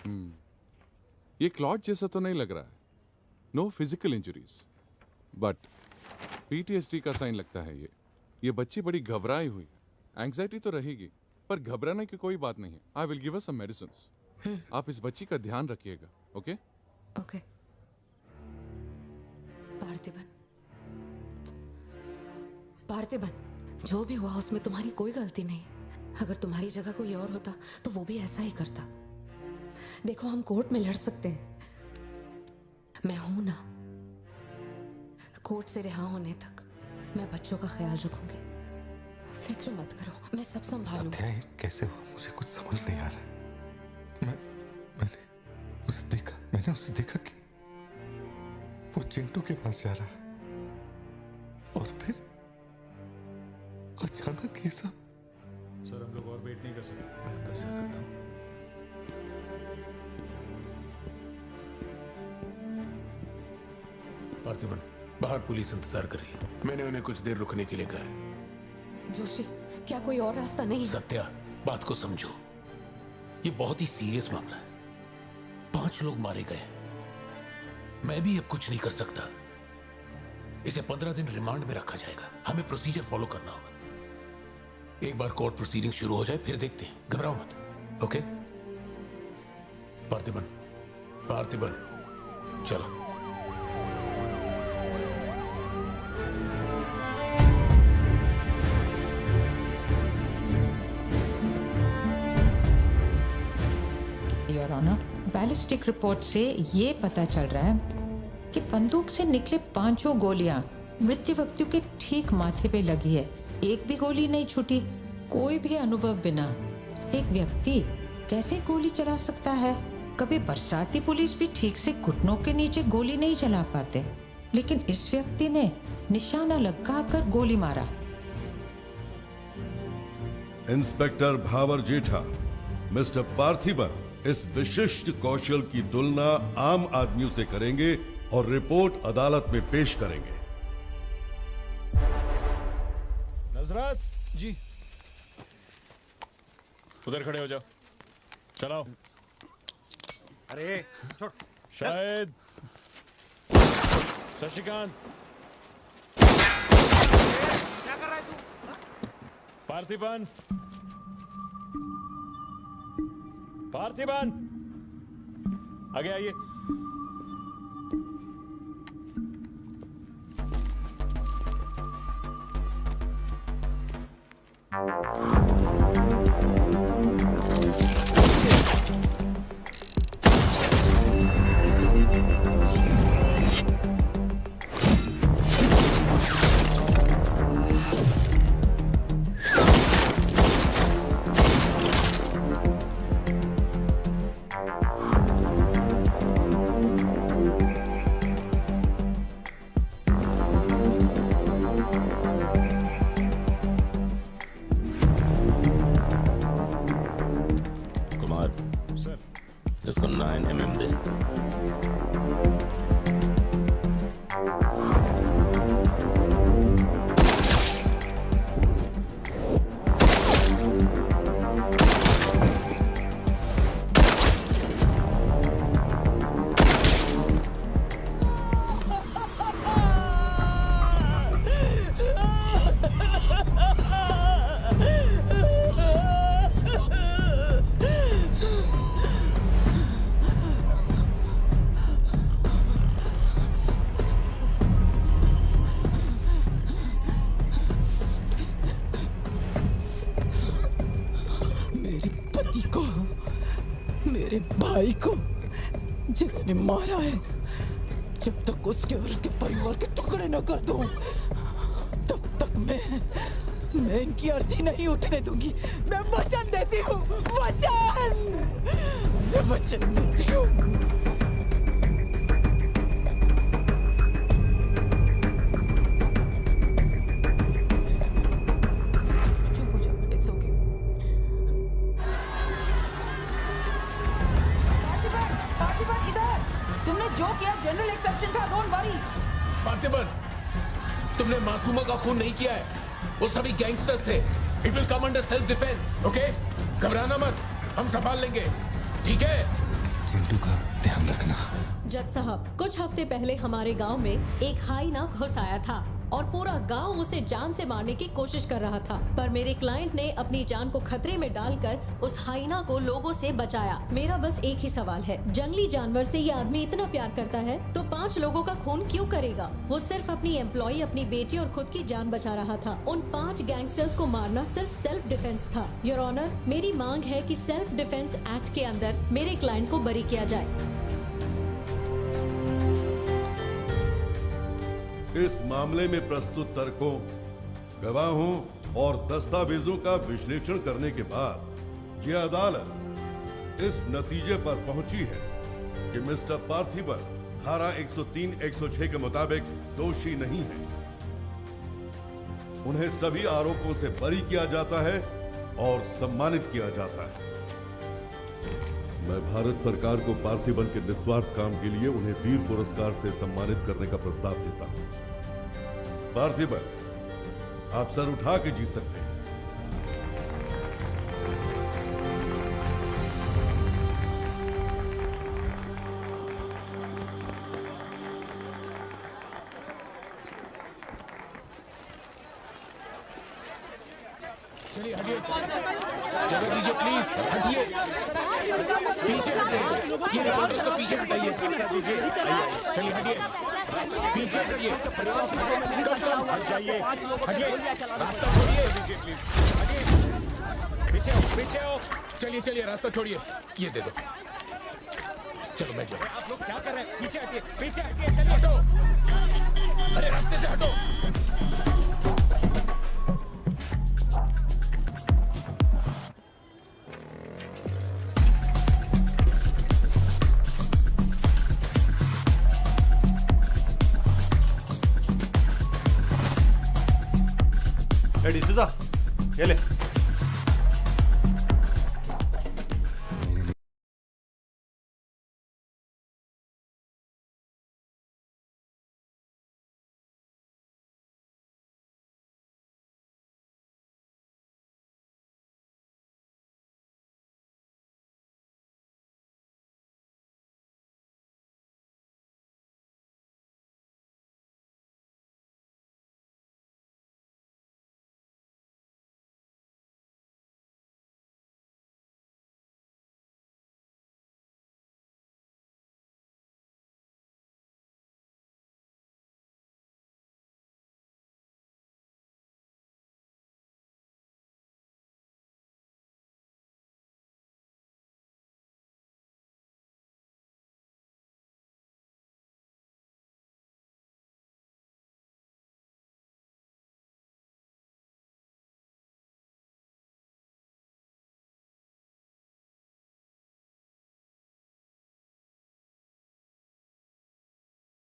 ये क्लॉट जैसा तो नहीं लग रहा है। No physical injuries, but PTSD का साइन लगता है ये बच्ची बड़ी घबराई हुई है। एंग्जाइटी तो रहेगी, पर घबराने की कोई बात नहीं है। I will give her some medicine. आप इस बच्ची का ध्यान रखिएगा, ओके? ओके। पार्थिबन, पार्थिबन, जो भी हुआ उसमें तुम्हारी कोई गलती नहीं है। अगर तुम्हारी जगह कोई और होता तो वो भी ऐसा ही करता। देखो, हम कोर्ट में लड़ सकते हैं, मैं हूं ना। कोर्ट से रिहा होने तक मैं बच्चों का ख्याल रखूंगी। फिक्र मत करो, मैं सब संभालूंगी। सत्या, ये कैसे हुआ मुझे कुछ समझ नहीं आ रहा। मैंने उसे देखा कि वो चिंटू के पास जा रहा है और फिर अचानक ये सब। सर, हम लोग और वेट नहीं कर सकते, मैं अंदर जा सकता हूँ? पार्थिबन, बाहर पुलिस इंतजार कर रही है। मैंने उन्हें कुछ देर रुकने के लिए कहा है। जोशी, क्या कोई और रास्ता नहीं? सत्या, बात को समझो, ये बहुत ही सीरियस मामला है। 5 लोग मारे गए। मैं भी अब कुछ नहीं कर सकता। इसे 15 दिन रिमांड में रखा जाएगा। हमें प्रोसीजर फॉलो करना होगा। एक बार कोर्ट प्रोसीडिंग शुरू हो जाए फिर देखते हैं। घबराओ मत, ओके? पार्थिबन, पार्थिबन, चलो। योर ऑनर, बैलिस्टिक रिपोर्ट से ये पता चल रहा है कि बंदूक से निकले 5 गोलियां मृत्यु व्यक्ति के ठीक माथे पे लगी है। एक भी गोली नहीं छूटी। कोई भी अनुभव बिना एक व्यक्ति कैसे गोली चला सकता है? कभी बरसाती पुलिस भी ठीक से घुटनों के नीचे गोली नहीं चला पाते, लेकिन इस व्यक्ति ने निशाना लगाकर गोली मारा। इंस्पेक्टर भावर जेठा, मिस्टर पार्थिबन इस विशिष्ट कौशल की तुलना आम आदमियों से करेंगे और रिपोर्ट अदालत में पेश करेंगे। नजरत जी, उधर खड़े हो जाओ। चलाओ। अरे छोड़। शायद शशिकांत, क्या कर रहा है तू? पार्थिबन, पार्थिबन, आगे आइए। इसको 9 mm दे। मेरे भाई को जिसने मारा है, जब तक उसके और उसके परिवार के टुकड़े न कर दूं, तब तक मैं इनकी अर्थी नहीं उठने दूंगी। मैं वचन देती हूँ, मैं वचन देती हूँ। जनरल एक्सेप्शन था, डोंट वरी। पार्थिबन, तुमने मासूमा का खून नहीं किया है, वो सभी गैंगस्टर्स थे। It will come under self defence, okay? घबराना मत, हम संभाल लेंगे, ठीक है? चिंटू का ध्यान रखना। जज साहब, कुछ हफ्ते पहले हमारे गांव में एक हाइना घुस आया था और पूरा गांव उसे जान से मारने की कोशिश कर रहा था, पर मेरे क्लाइंट ने अपनी जान को खतरे में डालकर उस हाइना को लोगों से बचाया। मेरा बस एक ही सवाल है, जंगली जानवर से ये आदमी इतना प्यार करता है तो 5 लोगों का खून क्यों करेगा? वो सिर्फ अपनी एम्प्लॉय, अपनी बेटी और खुद की जान बचा रहा था। उन 5 गैंगस्टर्स को मारना सिर्फ सेल्फ डिफेंस था। योर ऑनर, मेरी मांग है कि सेल्फ डिफेंस एक्ट के अंदर मेरे क्लाइंट को बरी किया जाए। इस मामले में प्रस्तुत तर्कों, गवाहों और दस्तावेजों का विश्लेषण करने के बाद यह अदालत इस नतीजे पर पहुंची है कि मिस्टर पार्थिबन धारा 103, 106 के मुताबिक दोषी नहीं है। उन्हें सभी आरोपों से बरी किया जाता है और सम्मानित किया जाता है। मैं भारत सरकार को पार्थिबन के निस्वार्थ काम के लिए उन्हें वीर पुरस्कार से सम्मानित करने का प्रस्ताव देता हूं। पार्थिबन, आप सर उठा के जी सकते हैं। चलिए हटिए, जगह दीजिए प्लीज, हटिए, पीछे हटिए, ये रिपोर्टर्स को पीछे हटाइए, चलिए हटिए, पीछे हटिए, हट जाइए, हटिए, रास्ता छोड़िए, हटिए, पीछे आओ, पीछे आओ, चलिए चलिए रास्ता छोड़िए, ये दे दो, चलो बैठ जाओ। आप लोग क्या कर रहे हैं? पीछे हटिए, चलिए, हटो, अरे रास्ते से हटो। डिसूजा, ये ले।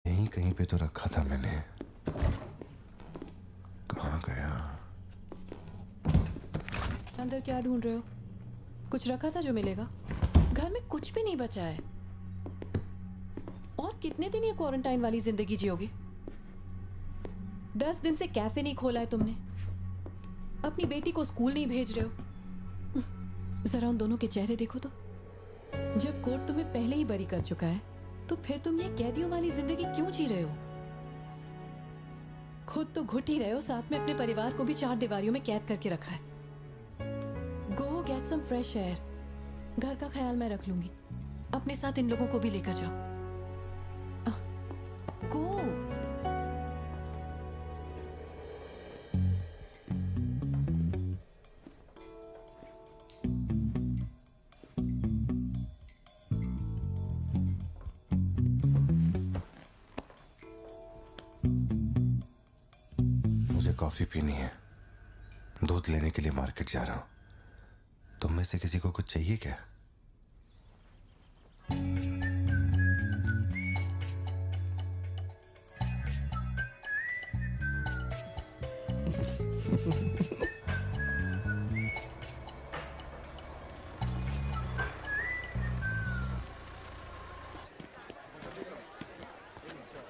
यहीं कहीं पे तो रखा था मैंने, कहाँ गया? अंदर क्या ढूंढ रहे हो? कुछ रखा था जो मिलेगा? घर में कुछ भी नहीं बचा है। और कितने दिन ये क्वारंटाइन वाली जिंदगी जियोगे? 10 दिन से कैफे नहीं खोला है तुमने, अपनी बेटी को स्कूल नहीं भेज रहे हो। जरा उन दोनों के चेहरे देखो तो। जब कोर्ट तुम्हें पहले ही बरी कर चुका है तो फिर तुम ये कैदियों वाली जिंदगी क्यों जी रहे हो? खुद तो घुट ही रहे हो, साथ में अपने परिवार को भी 4 दीवारियों में कैद करके रखा है। Go get some fresh air. घर का ख्याल मैं रख लूंगी। अपने साथ इन लोगों को भी लेकर जाओ। गो। मुझे कॉफी पीनी है, दूध लेने के लिए मार्केट जा रहा हूं। तुम में से किसी को कुछ चाहिए क्या?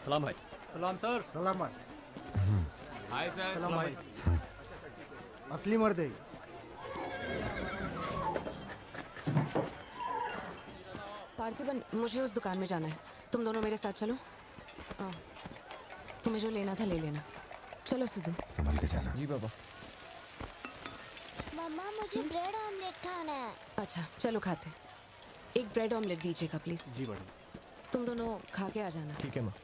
सलाम भाई। सलाम सर। सलाम भाई। Hi sir. सलाम भाई। असली मर्द है। पार्थिबन, मुझे उस दुकान में जाना है, तुम दोनों मेरे साथ चलो। तुम्हें जो लेना था ले लेना। चलो सिद्धू। संभल के जाना। जी बाबा। मम्मा मुझे ब्रेड ऑमलेट खाना है। अच्छा चलो खाते। एक ब्रेड ऑमलेट दीजिएगा प्लीज। जी मैडम। तुम दोनों खा के आ जाना। ठीक है माँ।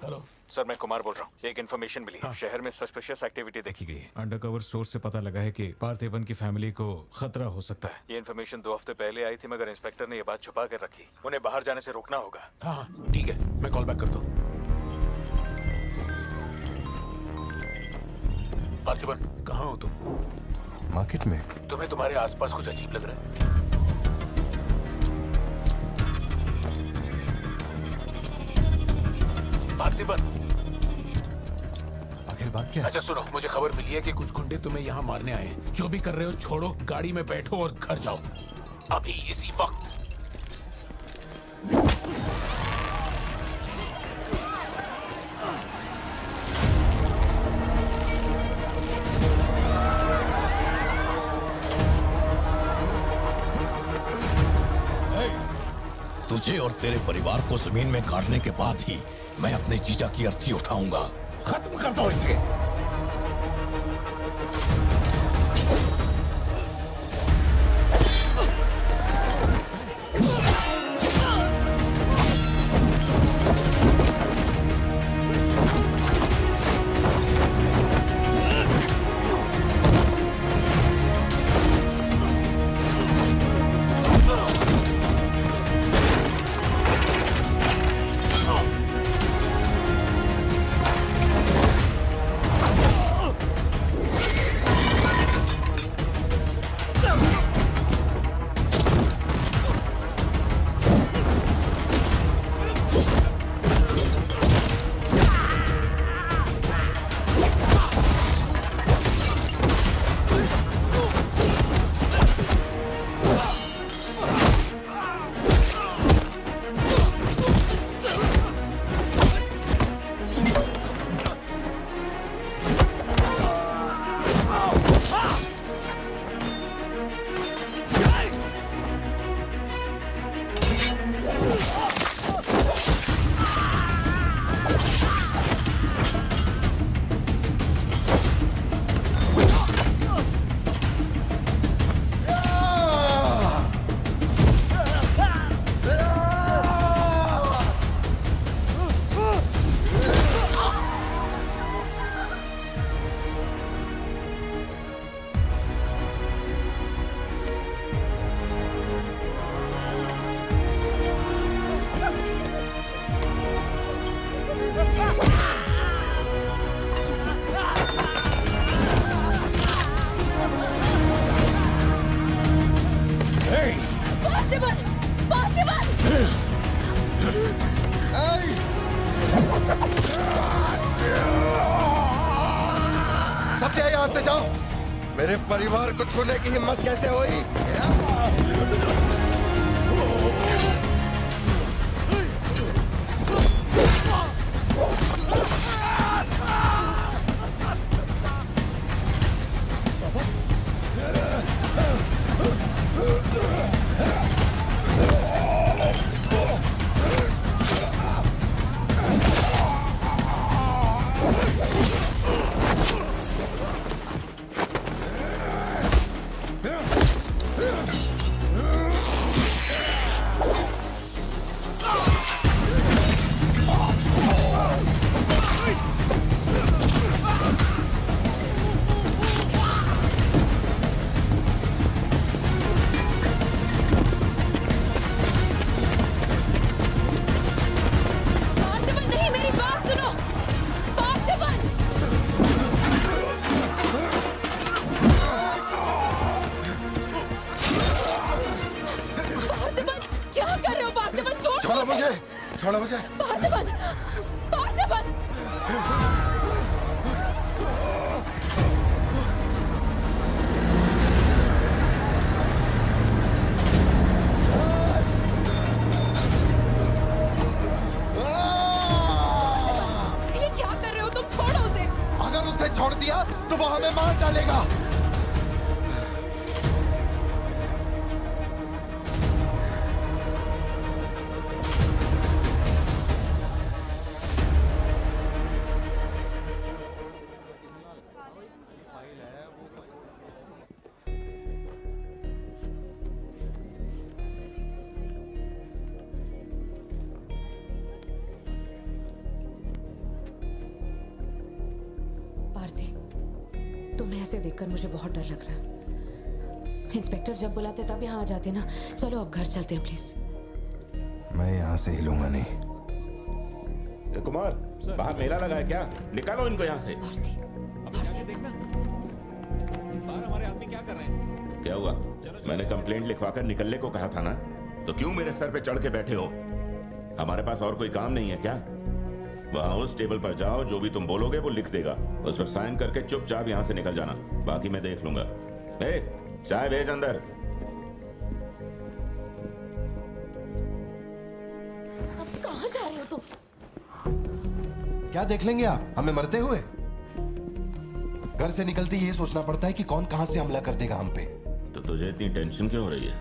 हेलो सर, मैं कुमार बोल रहा हूँ। एक इन्फॉर्मेशन मिली है। शहर में सस्पिशियस एक्टिविटी देखी गई है। अंडरकवर सोर्स से पता लगा है कि पार्थिबन की फैमिली को खतरा हो सकता है। ये इन्फॉर्मेशन 2 हफ्ते पहले आई थी, मगर इंस्पेक्टर ने ये बात छुपा कर रखी। उन्हें बाहर जाने से रोकना होगा। हाँ ठीक है, मैं कॉल बैक करता हूँ। पार्थिबन, कहाँ हो तुम? मार्केट में। तुम्हें तुम्हारे आसपास कुछ अजीब लग रहा है? पार्थिबन, आखिर बात क्या है? अच्छा सुनो, मुझे खबर मिली है कि कुछ गुंडे तुम्हें यहाँ मारने आए हैं। जो भी कर रहे हो छोड़ो, गाड़ी में बैठो और घर जाओ अभी इसी वक्त। तुझे और तेरे परिवार को जमीन में गाड़ने के बाद ही मैं अपने जीजा की अर्थी उठाऊंगा। खत्म कर दो इसे। सत्या, यहाँ से जाओ। मेरे परिवार को छूने की हिम्मत कैसे हुई? छोड़ो मुझे। पार्थिबन, पार्थिबन। ये क्या कर रहे हो तुम? छोड़ो उसे। अगर उसे छोड़ दिया तो वो हमें मार डालेगा। तुम्हें ऐसे देखकर मुझे बहुत डर लग रहा है। इंस्पेक्टर जब बुलाते तब यहाँ आ जाते ना। चलो अब घर चलते हैं प्लीज। मैं यहाँ से हिलूंगा नहीं। कुमार, बाहर मेला लगा है क्या? निकालो इनको यहाँ से। देखना बाहर हमारे आदमी क्या कर रहे हैं। क्या हुआ? मैंने कंप्लेंट लिखवाकर निकलने को कहा था ना, तो क्यों मेरे सर पे चढ़ के बैठे हो? हमारे पास और कोई काम नहीं है क्या? वहां उस टेबल पर जाओ, जो भी तुम बोलोगे वो लिख देगा, उस पर साइन करके चुपचाप यहाँ से निकल जाना, बाकी मैं देख लूंगा। चाय भेज अंदर। अब कहाँ जा रहे हो तुम? क्या देख लेंगे आप हमें मरते हुए? घर से निकलते ही ये सोचना पड़ता है कि कौन कहां से हमला कर देगा हम पे। तो तुझे इतनी टेंशन क्यों हो रही है?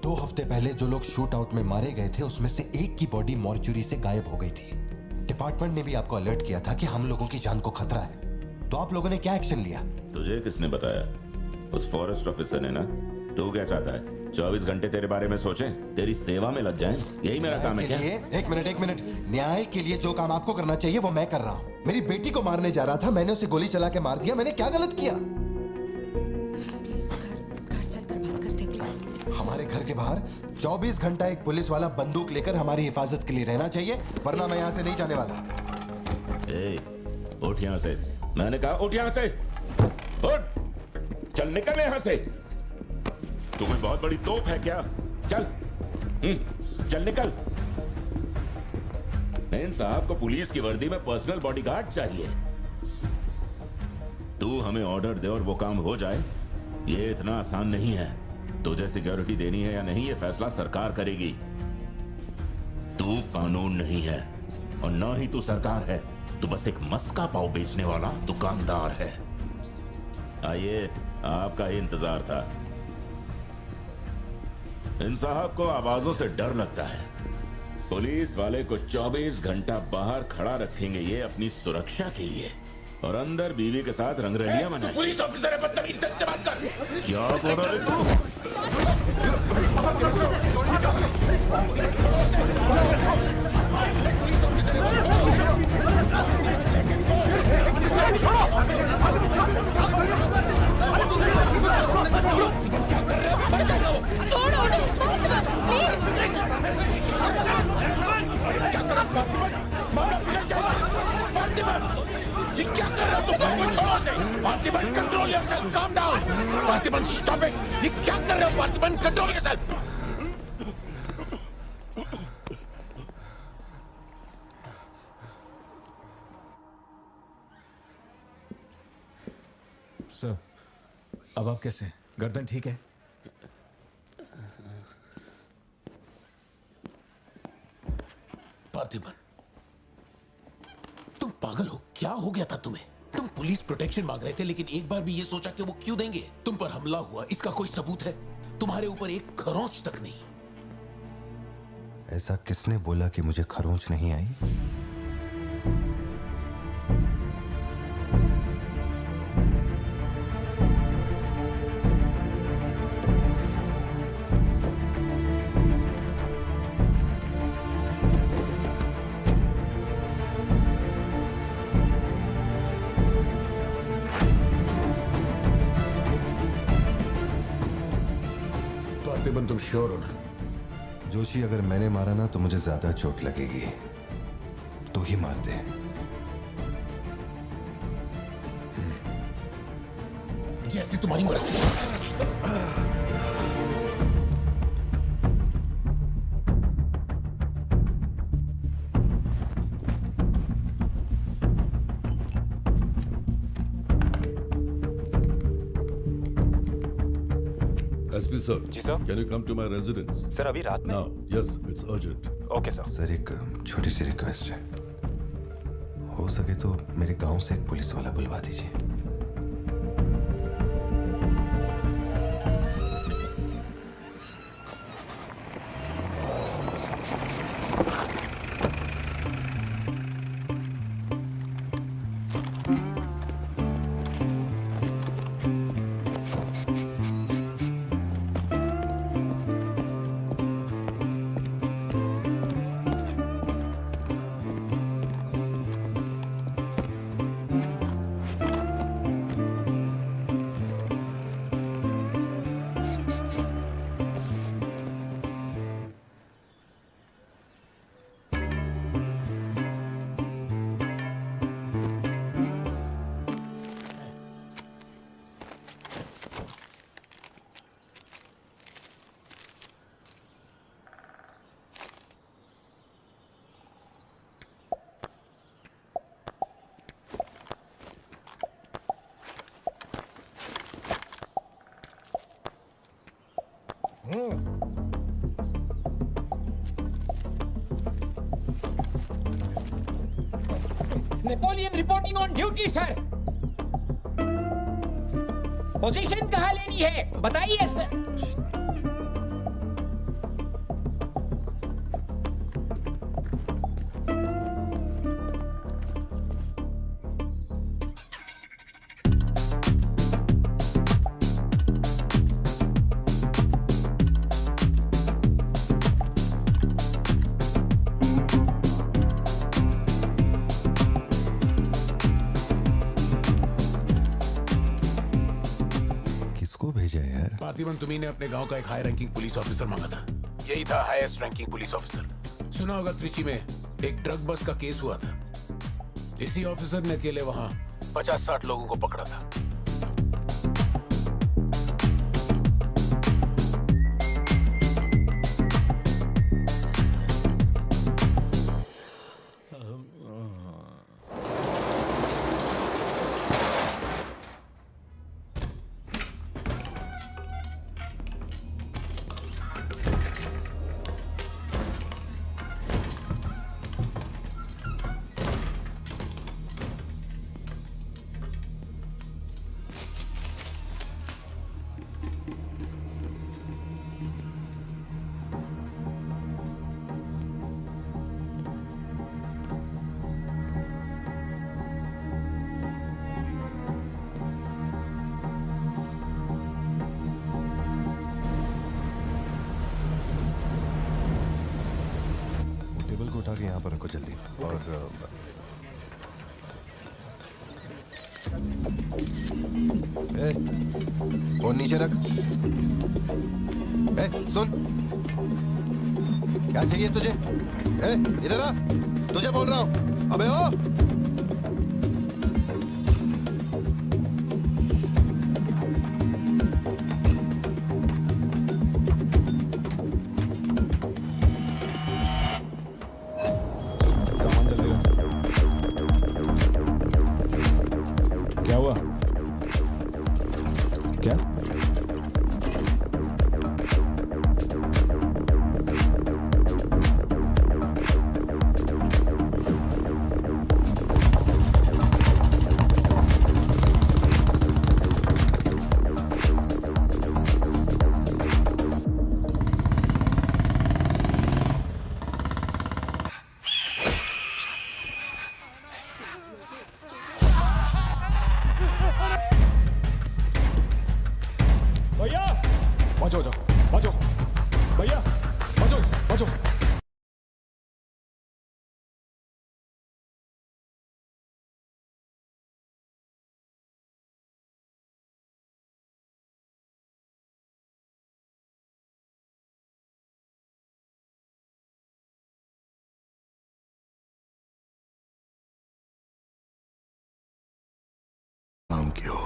2 हफ्ते पहले जो लोग शूट आउट में मारे गए थे, उसमें से एक की बॉडी मॉर्चुरी से गायब हो गई थी। डिपार्टमेंट ने भी आपको अलर्ट किया था कि हम लोगों की जान को खतरा है, तो आप लोगों ने क्या एक्शन लिया? तुझे किसने बताया? उस फॉरेस्ट ऑफिसर ने ना। तू क्या चाहता है? 24 घंटे तेरे बारे में सोचें, तेरी सेवा में लग जाएं? यही मेरा काम है क्या? एक मिनट। न्याय के लिए जो काम आपको करना चाहिए वो मैं कर रहा हूँ। मेरी बेटी को मारने जा रहा था, मैंने उसे गोली चला के मार दिया। मैंने क्या गलत किया? प्लीज घर चलकर बात करते प्लीज। हमारे घर के बाहर 24 घंटा एक पुलिस वाला बंदूक लेकर हमारी हिफाजत के लिए रहना चाहिए, वरना मैं यहाँ से नहीं जाने वाला। उठ यहाँ से। मैंने कहा उठ यहाँ से। उठ, चल निकल यहाँ से। तू कोई बहुत बड़ी तोप है क्या? चल चल निकल। मेन साहब को पुलिस की वर्दी में पर्सनल बॉडीगार्ड चाहिए। तू हमें ऑर्डर दे और वो काम हो जाए, ये इतना आसान नहीं है। तुझे सिक्योरिटी देनी है या नहीं, ये फैसला सरकार करेगी। तू कानून नहीं है और ना ही तू सरकार है, तू बस एक मस्का पाव बेचने वाला दुकानदार है। आइए, आपका ही इंतजार था। इन साहब को आवाजों से डर लगता है। पुलिस वाले को 24 घंटा बाहर खड़ा रखेंगे ये अपनी सुरक्षा के लिए, और अंदर बीवी के साथ रंगरलियां मनाएंगे। पुलिस ऑफिसर है, बदतमीज, ढंग से बात कर। क्या बोल रहे तू? क्या कर रहे हो? छोड़ो उन्हें, प्लीज। क्या कर रहा ये क्या कर रहा तुम? पार्थिबन छोड़ो से। Parthiban control yourself, calm down. Parthiban stop it. ये क्या कर रहे हो? Parthiban control yourself. सर, अब आप कैसे? गर्दन ठीक है? पार्थिबन, तुम पागल हो? क्या हो गया था तुम्हें? तुम पुलिस प्रोटेक्शन मांग रहे थे, लेकिन एक बार भी ये सोचा कि वो क्यों देंगे? तुम पर हमला हुआ, इसका कोई सबूत है? तुम्हारे ऊपर एक खरोंच तक नहीं। ऐसा किसने बोला कि मुझे खरोंच नहीं आई? पार्थिबन, तुम श्योर हो ना? जोशी, अगर मैंने मारा ना तो मुझे ज्यादा चोट लगेगी। तू ही मार दे। जैसी तुम्हारी मर्जी। SP sir. जी sir. Can you come to my residence? Sir, अभी रात में? Now, yes, it's urgent. Okay sir. Sir, एक छोटी सी रिक्वेस्ट है। हो सके तो मेरे गांव से एक पुलिस वाला बुलवा दीजिए। Napoleon reporting on duty sir. Position कहाँ लेनी है बताइए सर। किसको भेजा है यार? पार्थिबन तुम्ही ने अपने गांव का एक हाई रैंकिंग पुलिस ऑफिसर मांगा था। यही था हाईएस्ट रैंकिंग पुलिस ऑफिसर। सुना होगा त्रिची में एक ड्रग बस का केस हुआ था। इसी ऑफिसर ने अकेले वहां 50-60 लोगों को पकड़ा था। टेबल को उठा के यहाँ पर रखो जल्दी। और फोन नीचे रख। सुन, क्या चाहिए तुझे? इधर आ, तुझे बोल रहा हूँ। अबे ओ, सामान जल्दी ला। क्या हुआ? क्या? भैया बाजो जाओ, बाजो भैया, बाजो बाजो। काम क्यों,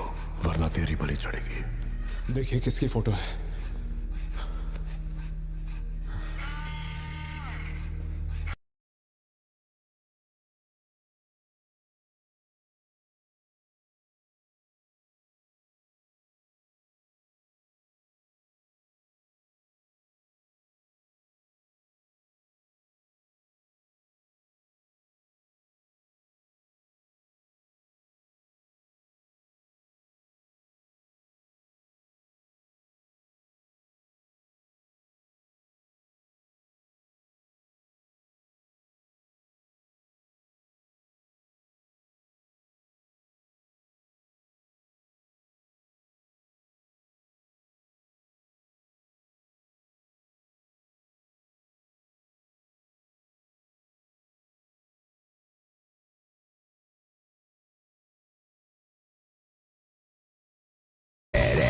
वरना तेरी बलि चढ़ेगी। देखिए किसकी फोटो है।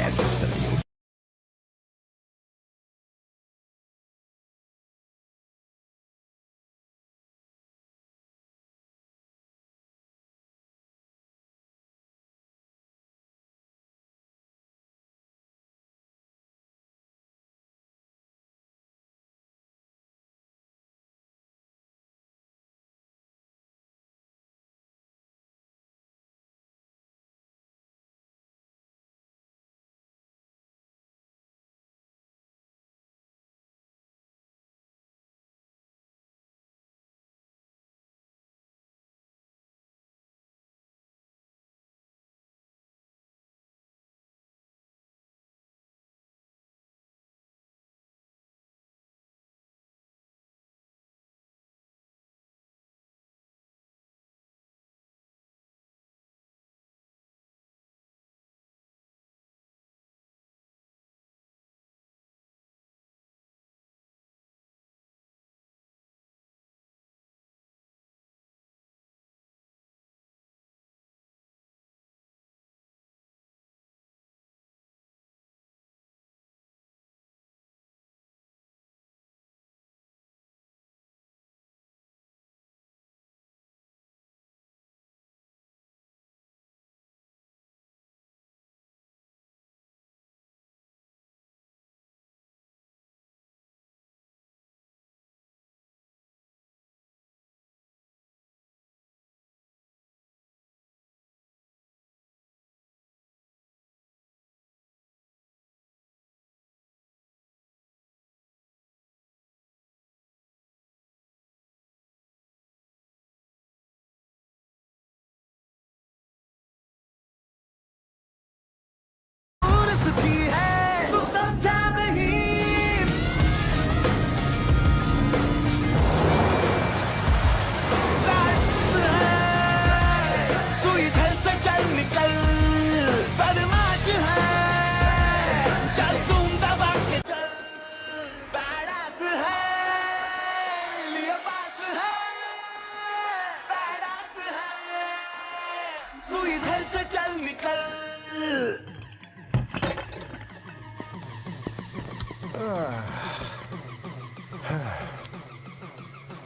Mr.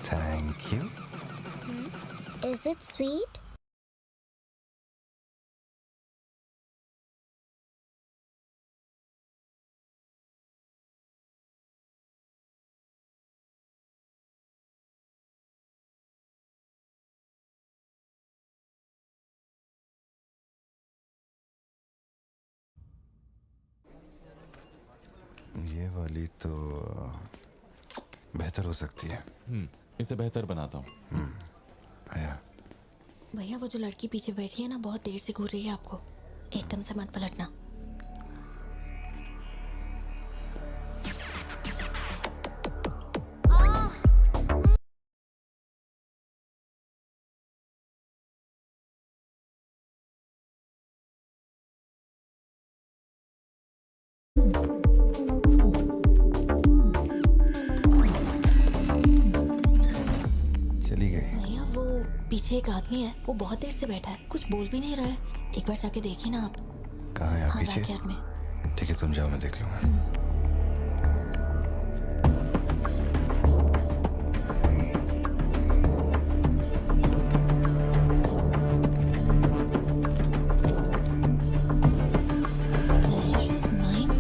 Thank you. Is it sweet? ये वाली तो बेहतर हो सकती है। इसे बेहतर बनाता हूँ। आया। भैया वो जो लड़की पीछे बैठी है ना, बहुत देर से घूर रही है आपको। एकदम से मत पलटना। चली गई। भैया वो पीछे एक आदमी है, वो बहुत देर से बैठा है, कुछ बोल भी नहीं रहा है। एक बार जाके देखिए ना आप। कहाँ है आप? हाँ, पीछे? बैकयार्ड में। ठीक है, तुम जाओ, मैं देख लूंगा। Pleasure is mine.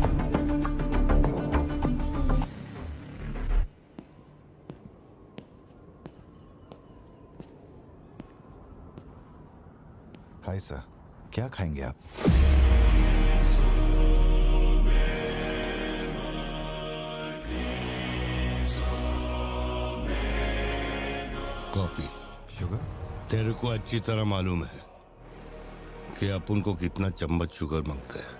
Hi sir, क्या खाएंगे आप? कॉफी। शुगर? तेरे को अच्छी तरह मालूम है कि अपन को कितना चम्मच शुगर मांगते हैं।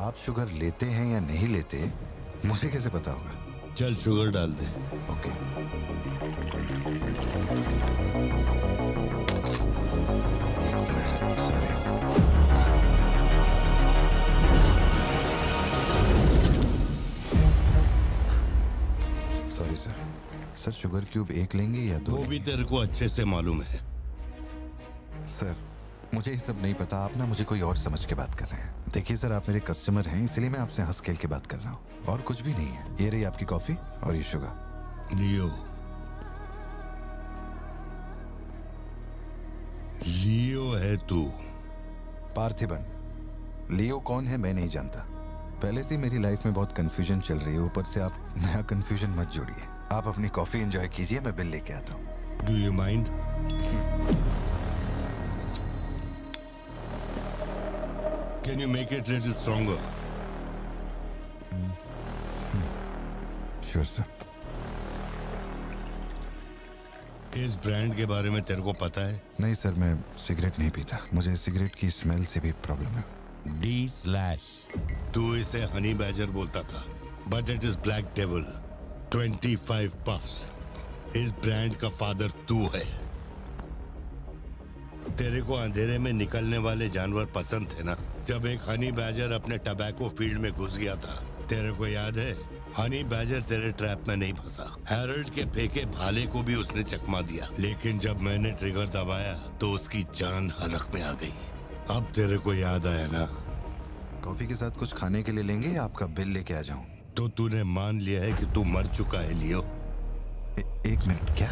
आप शुगर लेते हैं या नहीं लेते, मुझे कैसे पता होगा? चल शुगर डाल दे। ओके। एक minute, sorry. Sorry sir. Sir sugar cube एक लेंगे या दो? वो भी तेरे को अच्छे से मालूम है। सर मुझे ये सब नहीं पता, आप ना मुझे कोई और समझ के बात कर रहे हैं। देखिए सर, आप मेरे कस्टमर हैं, इसलिए मैं आपसे हंस खेल के बात कर रहा हूँ, और कुछ भी नहीं है। ये रही आपकी कॉफी और ये शुगर। लियो, लियो है तू। पार्थिबन। लियो कौन है मैं नहीं जानता। पहले से ही मेरी लाइफ में बहुत कंफ्यूजन चल रही है, ऊपर से आप नया कंफ्यूजन मत जोड़िए। आप अपनी कॉफी एंजॉय कीजिए, मैं बिल लेके आता हूँ। Do you mind? Can you make it little stronger? Sure, sir. इस ब्रांड के बारे में तेरे को पता है? नहीं सर, मैं सिगरेट नहीं पीता। मुझे सिगरेट की स्मेल से भी प्रॉब्लम है। D/। तू इसे हनी बैजर बोलता था, but it is black devil. 25 puffs. इस ब्रांड का फादर तू है। तेरे को अंधेरे में निकलने वाले जानवर पसंद थे ना? जब एक हनी बैजर अपने टबैको फील्ड में घुस गया था, तेरे को याद है? हनी बैजर तेरे ट्रैप में नहीं फंसा। हैरोल्ड के फेंके भाले को भी उसने चकमा दिया, लेकिन जब मैंने ट्रिगर दबाया तो उसकी जान हलक में आ गई। अब तेरे को याद आया ना? कॉफी के साथ कुछ खाने के लिए लेंगे या आपका बिल लेके आ जाऊं? तो तूने मान लिया है कि तू मर चुका है लियो? एक मिनट, क्या?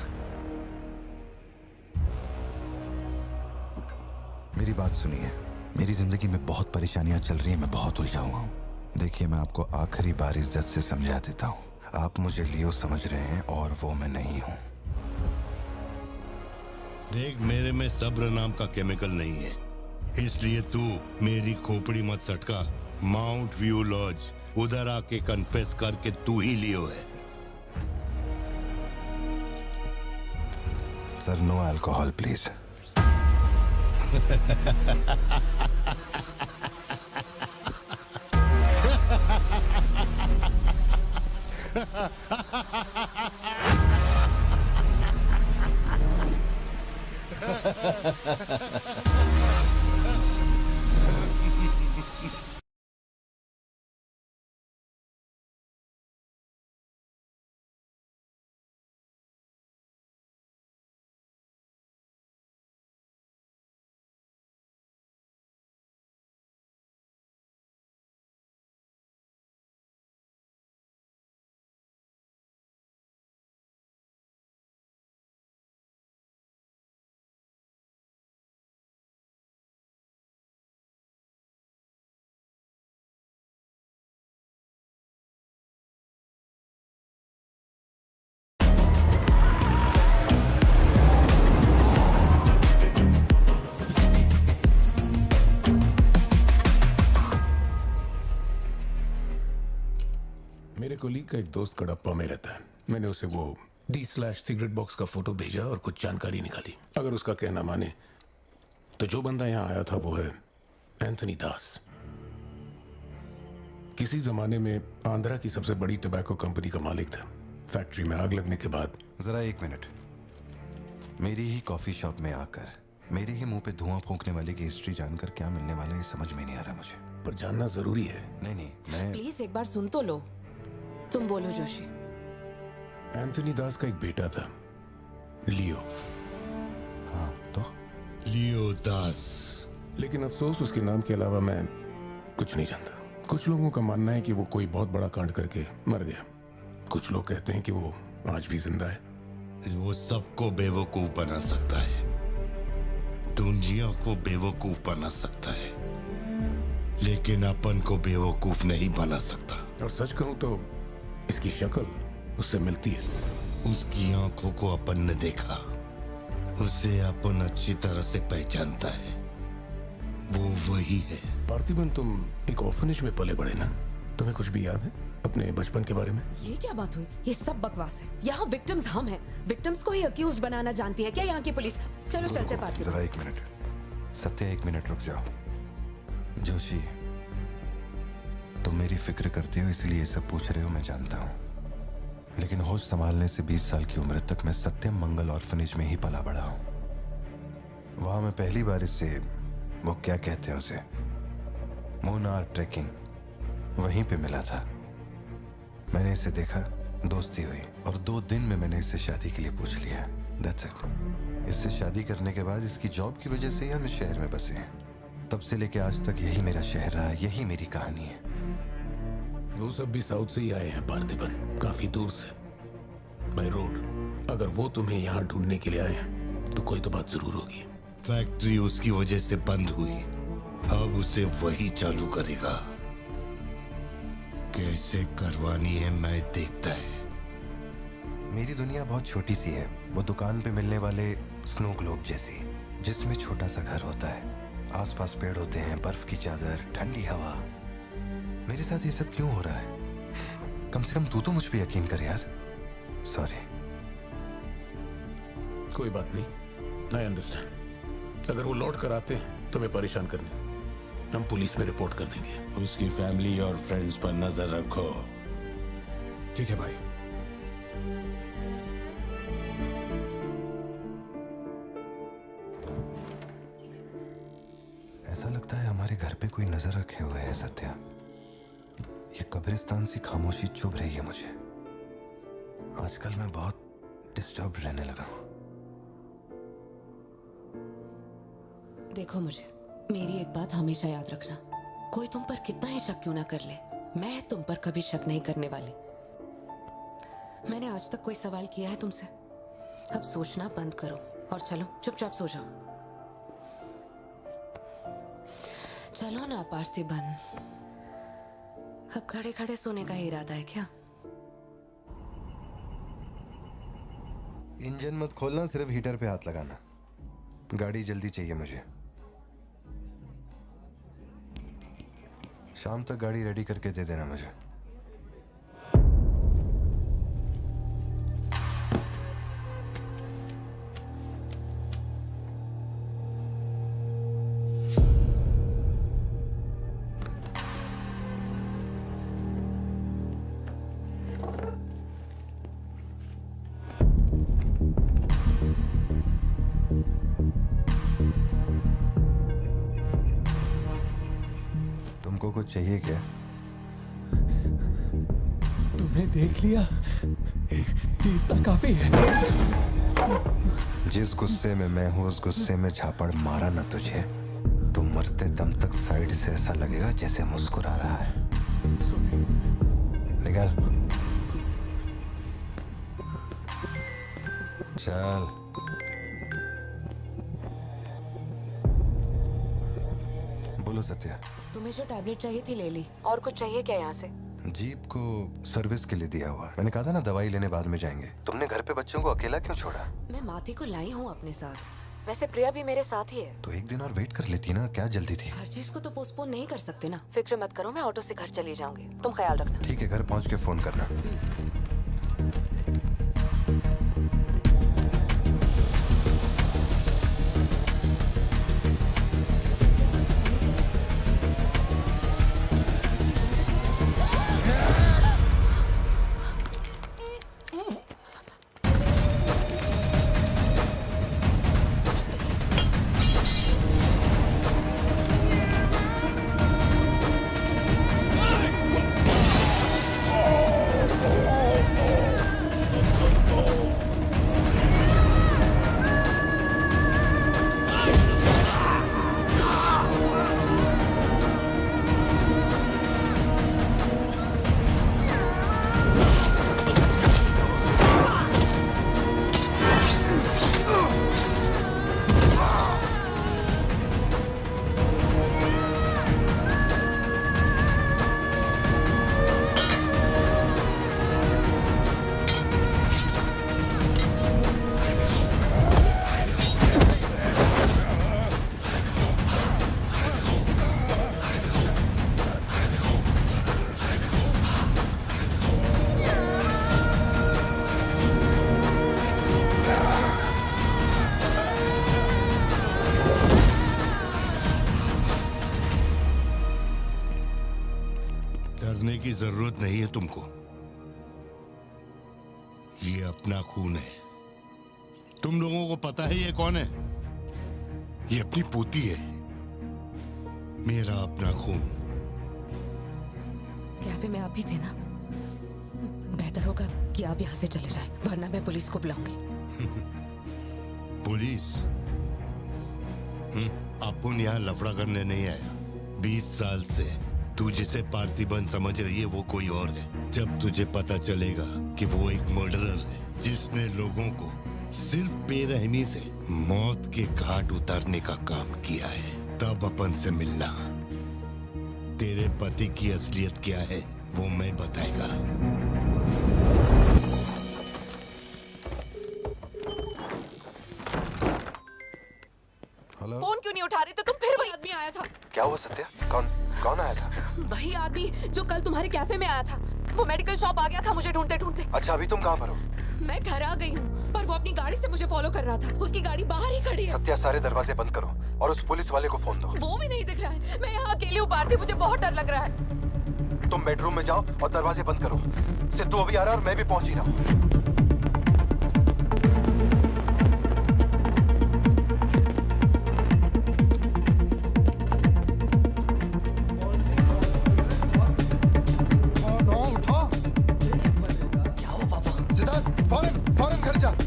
मेरी बात सुनिए। मेरी जिंदगी में बहुत परेशानियां चल रही हैं, मैं बहुत उलझा हुआ हूँ। देखिए, मैं आपको आखिरी बार इज्जत से समझा देता हूँ। आप मुझे लियो समझ रहे हैं और वो मैं नहीं हूँ। देख, मेरे में सब्र नाम का केमिकल नहीं है, इसलिए तू मेरी खोपड़ी मत सटका। माउंट व्यू लॉज, उधर आके कन्फेस करके तू ही लियो है। Sir, no alcohol please. Colleague का एक दोस्त कडप्पा में रहता है। मैंने उसे वो D/सिगरेट बॉक्स का फोटो भेजा और कुछ जानकारी निकाली। अगर उसका कहना माने तो जो बंदा यहाँ आया था वो है एंथनी दास। किसी जमाने में आंध्रा की सबसे बड़ी टबैको कंपनी का मालिक था। फैक्ट्री में आग लगने के बाद जरा एक मिनट। मेरी ही कॉफी शॉप में आकर मेरे ही मुंह पे धुआं फूंकने वाले की हिस्ट्री जानकर क्या मिलने वाला है, ये समझ में नहीं आ रहा मुझे। पर जानना जरूरी है। नहीं, मैं प्लीज एक बार सुन तो लो। तुम बोलो जोशी। एंथनी दास का एक बेटा था, लियो। हाँ तो लियो दास। लेकिन अफसोस उसके नाम के अलावा मैं कुछ नहीं जानता। कुछ लोगों का मानना है कि वो कोई बहुत बड़ा कांड करके मर गया। कुछ लोग कहते हैं कि वो आज भी जिंदा है। वो सबको बेवकूफ बना सकता है, दुनिया को बेवकूफ बना सकता है, लेकिन अपन को बेवकूफ नहीं बना सकता। और सच कहूं तो इसकी शक्ल उससे मिलती है। उसकी आंखों को अपन ने देखा, उसे अपन अच्छी तरह से पहचानता है। वो वही है। पार्थिबन, तुम एक ऑर्फनेज में पले बड़े ना? तुम्हें कुछ भी याद है अपने बचपन के बारे में? ये क्या बात हुई? ये सब बकवास है। यहाँ विक्टिम्स हम हैं। विक्टिम्स को ही अक्यूज्ड बनाना जानती है क्या यहाँ की पुलिस? चलो चलते पार्थिबन। जरा एक मिनट सत्या, एक मिनट रुक जाओ। जोशी, तुम मेरी फिक्र करते हो इसलिए ये सब पूछ रहे हो, मैं जानता हूँ। लेकिन होश संभालने से 20 साल की उम्र तक मैं सत्यम मंगल ऑर्फनेज में ही पला बड़ा हूँ। वहां मैं पहली बार इससे, वो क्या कहते हैं उसे, मूनार ट्रेकिंग, वहीं पे मिला था। मैंने इसे देखा, दोस्ती हुई और 2 दिन में मैंने इससे शादी के लिए पूछ लिया। That's it। इससे शादी करने के बाद इसकी जॉब की वजह से ही हम इस शहर में बसे हैं। तब से लेके आज तक यही मेरा शहर रहा, यही मेरी कहानी है। वो सब भी साउथ से ही आए हैं पार्थिबन, काफी दूर से, बाय रोड। अगर वो तुम्हें यहाँ ढूंढने के लिए आए हैं तो कोई तो बात जरूर होगी। फैक्ट्री उसकी वजह से बंद हुई, अब उसे वही चालू करेगा। कैसे करवानी है मैं देखता है। मेरी दुनिया बहुत छोटी सी है, वो दुकान पे मिलने वाले स्नो ग्लोब जैसी, जिसमें छोटा सा घर होता है, आसपास पेड़ होते हैं, बर्फ की चादर, ठंडी हवा। मेरे साथ ये सब क्यों हो रहा है? कम से कम तू तो मुझ पे यकीन कर यार। सॉरी। कोई बात नहीं, आई अंडरस्टैंड। अगर वो लौट कर आते हैं तुम्हें परेशान करने, हम पुलिस में रिपोर्ट कर देंगे। उसकी फैमिली और फ्रेंड्स पर नजर रखो। ठीक है भाई। ऐसा लगता है हमारे घर पे कोई नजर रखे हुए है सत्या। ये कब्रिस्तान सी खामोशी चुभ रही है मुझे। आजकल मैं बहुत डिस्टर्ब रहने लगा हूं। देखो मुझे, मेरी एक बात हमेशा याद रखना, कोई तुम पर कितना ही शक क्यों ना कर ले, मैं तुम पर कभी शक नहीं करने वाली। मैंने आज तक कोई सवाल किया है तुमसे? अब सोचना बंद करो और चलो चुपचाप सो जाओ। चलो ना पार्थिबन, अब खड़े खड़े सोने का ही इरादा है क्या? इंजन मत खोलना, सिर्फ हीटर पे हाथ लगाना। गाड़ी जल्दी चाहिए मुझे। शाम तक गाड़ी रेडी करके दे देना मुझे। तुमको कुछ चाहिए क्या? तुम्हें देख लिया, इतना काफी है। जिस गुस्से में मैं हूं उस गुस्से में झापड़ मारा ना तुझे, तो मरते दम तक साइड से ऐसा लगेगा जैसे मुस्कुरा रहा है। निकल चल। बोलो सत्या। तुम्हें जो टैबलेट चाहिए थी ले ली, और कुछ चाहिए क्या यहाँ से? जीप को सर्विस के लिए दिया हुआ। मैंने कहा था ना दवाई लेने बाद में जाएंगे। तुमने घर पे बच्चों को अकेला क्यों छोड़ा? मैं माथी को लाई हूँ अपने साथ। वैसे प्रिया भी मेरे साथ ही है। तो एक दिन और वेट कर लेती ना, क्या जल्दी थी? हर चीज को तो पोस्टपोन नहीं कर सकते ना। फिक्र मत करो, मैं ऑटो से घर चली जाऊंगी, तुम ख्याल रखना। ठीक है, घर पहुंच के फोन करना। डरने की जरूरत नहीं है तुमको। ये अपना खून है। तुम लोगों को पता है ये कौन है? ये अपनी पोती है। मेरा अपना खून। कैफे में आप भी थे ना? बेहतर होगा कि आप यहाँ से चले जाएं, वरना मैं पुलिस को बुलाऊंगी। पुलिस? अपन यहाँ लफड़ा करने नहीं आया। 20 साल से तू जिसे पार्थिबन समझ रही है वो कोई और है। जब तुझे पता चलेगा कि वो एक मर्डरर है जिसने लोगों को सिर्फ बेरहमी से मौत के घाट उतारने का काम किया है, तब अपन से मिलना। तेरे पति की असलियत क्या है वो मैं बताएगा। हेलो? फोन क्यों नहीं उठा रहे थे तुम? फिर वही आदमी आया था। क्या हुआ सत्या? कौन आया था? वही आदमी जो कल तुम्हारे कैफे में आया था। वो मेडिकल शॉप आ गया था मुझे ढूंढते ढूंढते। अच्छा, अभी तुम कहाँ पर हो? मैं घर आ गई हूँ, पर वो अपनी गाड़ी से मुझे फॉलो कर रहा था। उसकी गाड़ी बाहर ही खड़ी है। सत्या, सारे दरवाजे बंद करो और उस पुलिस वाले को फोन दो। वो भी नहीं दिख रहा है। मैं यहाँ अकेली हूँ पार्थी, मुझे बहुत डर लग रहा है। तुम बेडरूम में जाओ और दरवाजे बंद करो। सिद्धू अभी आ रहा है और मैं भी पहुंच ही रहा हूँ।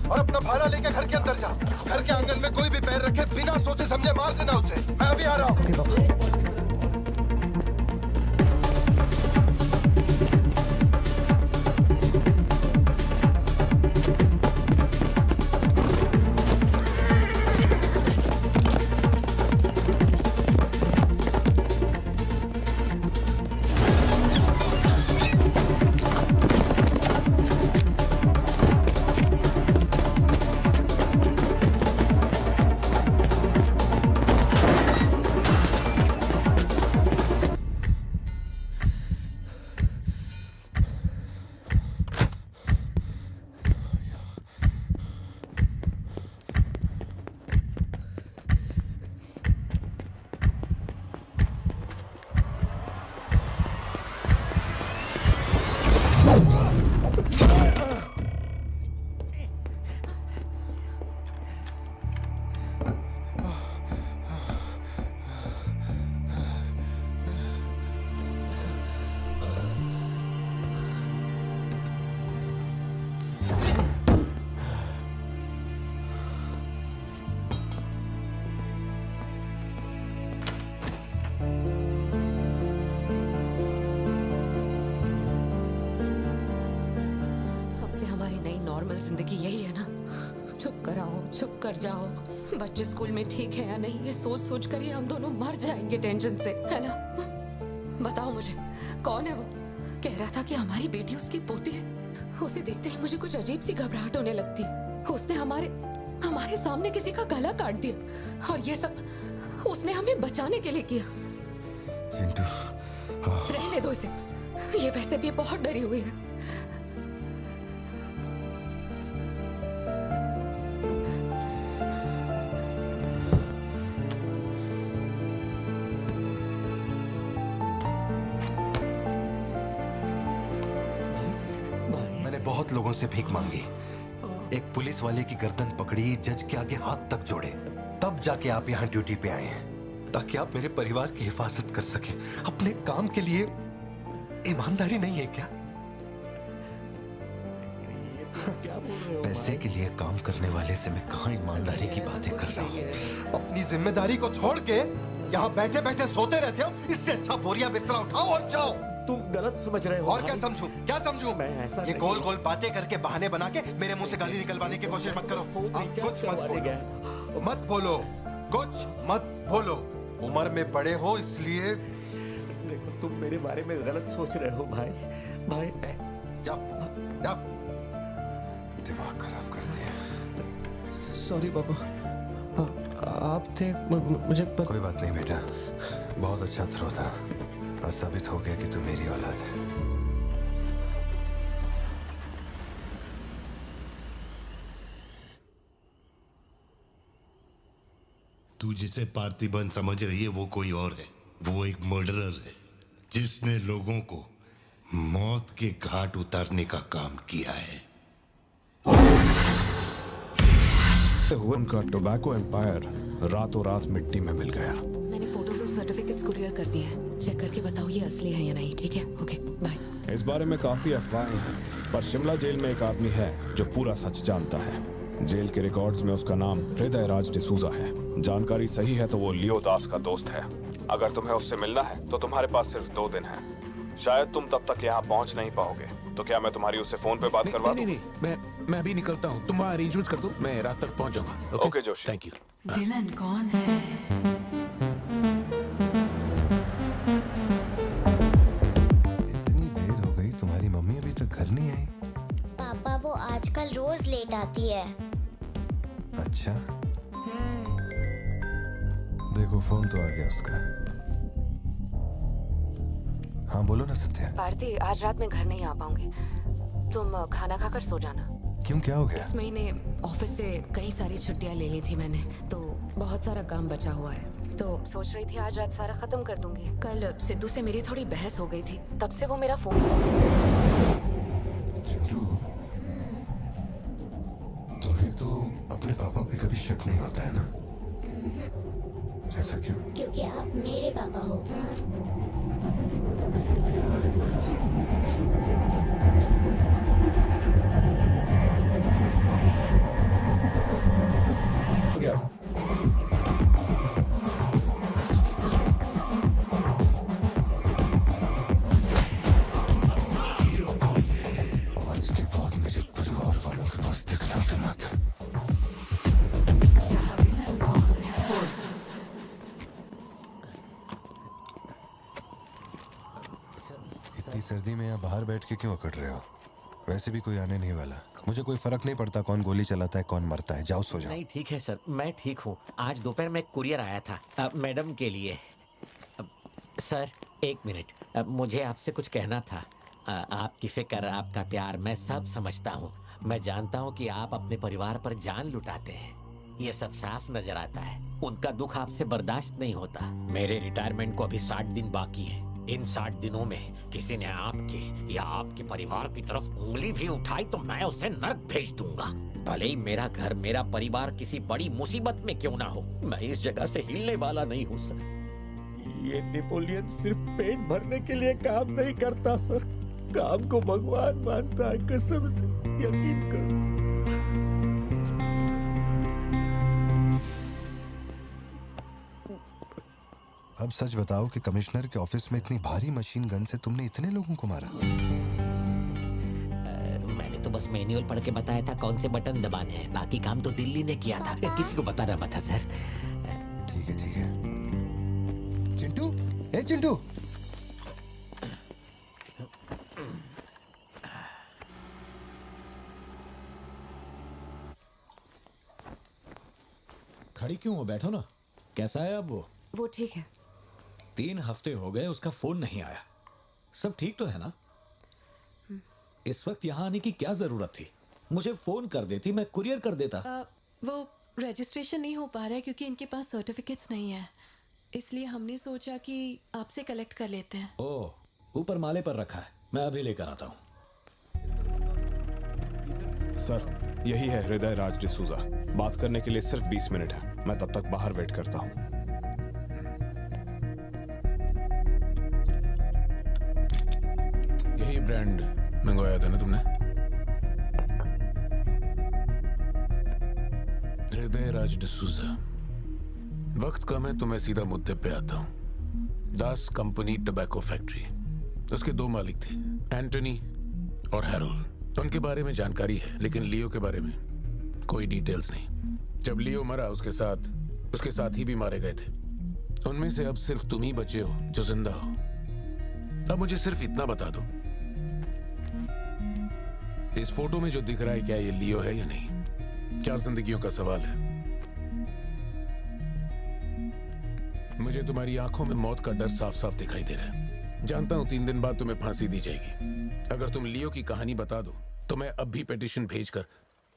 और अपना भाला लेके घर के अंदर जा। घर के आंगन में कोई भी पैर रखे बिना सोचे समझे मार देना उसे। मैं अभी आ रहा हूँ। जिंदगी यही है ना, चुप कर आओ, चुप कर जाओ। बच्चे स्कूल में ठीक है या नहीं, ये सोच सोच कर ही हम दोनों मर जाएंगे टेंशन से, है ना? बताओ मुझे, कौन है वो? कह रहा था कि हमारी बेटी उसकी पोती है। उसे देखते ही मुझे कुछ अजीब सी घबराहट होने लगती है। उसने हमारे हमारे सामने किसी का गला काट दिया, और ये सब उसने हमें बचाने के लिए किया। चिंटू, रहने दो इसे, ये वैसे भी बहुत डरी हुई है। मैंने बहुत लोगों से भीख मांगी, एक पुलिस वाले की गर्दन पकड़ी, जज के आगे हाथ तक जोड़े, तब जाके आप यहाँ ड्यूटी पे आए हैं ताकि आप मेरे परिवार की हिफाजत कर सके। अपने काम के लिए ईमानदारी नहीं है क्या? क्या बोल रहे हो? पैसे के लिए काम करने वाले से मैं कहाँ ईमानदारी की बातें कर रहा हूँ? अपनी जिम्मेदारी को छोड़ के यहाँ बैठे बैठे सोते रहते हो। इससे अच्छा बोरिया बिस्तरा उठाओ और जाओ। तुम गलत समझ रहे हो। और क्या समझू, क्या समझू? मैं ऐसा ये गोल गोल बातें करके बहाने बना के मेरे मुंह से गाली निकलवाने की कोशिश मत करो। आप कुछ मत बोलो, मत बोलो, कुछ मत बोलो। उम्र में बड़े हो इसलिए। देखो, तुम मेरे बारे में गलत सोच रहे हो भाई। भाई जाओ जाओ, दिमाग खराब कर दिया। सॉरी पापा, आप थे मुझे कोई बात नहीं बेटा, बहुत अच्छा थ्रो था। आज साबित हो गया कि तू मेरी औलाद है। तू जिसे पार्थिबन समझ रही है वो कोई और है। वो एक मर्डरर है जिसने लोगों को मौत के घाट उतारने का काम किया है। उनका टोबैको एम्पायर रातों रात मिट्टी में मिल गया। मैंने फोटोज और सर्टिफिकेट्स कुरियर कर दिए हैं, चेक करके बताओ ये असली है या नहीं। ठीक है, ओके बाय। इस बारे में काफी अफवाहें हैं, पर शिमला जेल में एक आदमी है जो पूरा सच जानता है। जेल के रिकॉर्ड्स में उसका नाम हृदय राज डिसूजा है। जानकारी सही है तो वो लियो दास का दोस्त है। अगर तुम्हें उससे मिलना है तो तुम्हारे पास सिर्फ 2 दिन है। शायद तुम तब तक यहाँ पहुँच नहीं पाओगे, तो क्या मैं तुम्हारी उससे फोन पे बात करवा दूं? नहीं, मैं अभी निकलता हूँ। तुम वहाँ अरेंजमेंट कर दो, मैं रात तक पहुँच जाऊंगा। Okay Joshi, thank you. Villain कौन है? इतनी देर हो गई, तुम्हारी मम्मी अभी तक घर नहीं आई? पापा वो आजकल रोज लेट आती है। अच्छा, देखो फोन तो आ गया उसका। हाँ बोलो ना सत्या। भारती, आज रात में घर नहीं आ पाऊंगी, तुम खाना खाकर सो जाना। क्यों, क्या हो गया? इस महीने ऑफिस से कई सारी छुट्टियां ले ली थी मैंने, तो बहुत सारा काम बचा हुआ है, तो सोच रही थी आज रात सारा खत्म कर दूंगी। कल सिद्धू से मेरी थोड़ी बहस हो गई थी, तब से वो मेरा फोन। चिंटू, तुम्हें तो अपने पापा पे कभी शक नहीं होता है ना? ऐसा क्यों? क्योंकि आप मेरे पापा हो। आज के बाद मेरे परिवार वालों के पास दिखना भी मत। इतनी सर्दी में यहाँ बाहर बैठ के क्यों अकड़ रहे हो? वैसे भी कोई आने नहीं वाला। मुझे कोई फर्क नहीं पड़ता कौन गोली चलाता है कौन मरता है। जाओ सो जाओ। नहीं ठीक है सर, मैं ठीक हूँ। आज दोपहर में एक कुरियर आया था मैडम के लिए। सर एक मिनट, मुझे आपसे कुछ कहना था। आपकी फिक्र, आपका प्यार मैं सब समझता हूँ। मैं जानता हूँ कि आप अपने परिवार पर जान लुटाते हैं, ये सब साफ नजर आता है। उनका दुख आपसे बर्दाश्त नहीं होता। मेरे रिटायरमेंट को अभी 60 दिन बाकी है। इन 60 दिनों में किसी ने आपके या आपके परिवार की तरफ उंगली भी उठाई तो मैं उसे नर्क भेज दूंगा। भले ही मेरा घर, मेरा परिवार किसी बड़ी मुसीबत में क्यों ना हो, मैं इस जगह से हिलने वाला नहीं हूँ सर। ये नेपोलियन सिर्फ पेट भरने के लिए काम नहीं करता सर, काम को भगवान मानता है। कसम से यकीन करो। अब सच बताओ कि कमिश्नर के ऑफिस में इतनी भारी मशीन गन से तुमने इतने लोगों को मारा? मैंने तो बस मैनुअल पढ़ के बताया था कौन से बटन दबाने हैं, बाकी काम तो दिल्ली ने किया था। किसी को बताना मत था सर। ठीक है ठीक है। चिंटू, ए चिंटू, खड़ी क्यों हो? बैठो ना। कैसा है अब वो ठीक है। 3 हफ्ते हो गए, उसका फोन नहीं आया। सब ठीक तो है ना? इस वक्त यहाँ आने की क्या जरूरत थी? मुझे फोन कर देती, मैं कुरियर कर देता। वो रजिस्ट्रेशन नहीं हो पा रहा है क्योंकि इनके पास सर्टिफिकेट्स नहीं है, इसलिए हमने सोचा कि आपसे कलेक्ट कर लेते हैं। ओह, ऊपर माले पर रखा है, मैं अभी लेकर आता हूँ। सर, यही है हृदय राज डिसूजा। बात करने के लिए सिर्फ 20 मिनट है। मैं तब तक बाहर वेट करता हूँ। यही ब्रांड मंगवाया था ना तुमने? हृदय राज डिसूजा। वक्त कम है तो मैं सीधा मुद्दे पे आता हूँ। दास कंपनी टोबैको फैक्ट्री, उसके 2 मालिक थे, एंटनी और हैरोल्ड। उनके बारे में जानकारी है, लेकिन लियो के बारे में कोई डिटेल्स नहीं। जब लियो मरा, उसके साथी भी मारे गए थे। उनमें से अब सिर्फ तुम ही बचे हो जो जिंदा हो। अब मुझे सिर्फ इतना बता दो, इस फोटो में जो दिख रहा है, क्या ये लियो है या नहीं? 4 जिंदगियों का सवाल है। मुझे तुम्हारी आंखों में मौत का डर साफ साफ दिखाई दे रहा है। जानता हूं 3 दिन बाद तुम्हें फांसी दी जाएगी। अगर तुम लियो की कहानी बता दो तो मैं अब भी पिटीशन भेजकर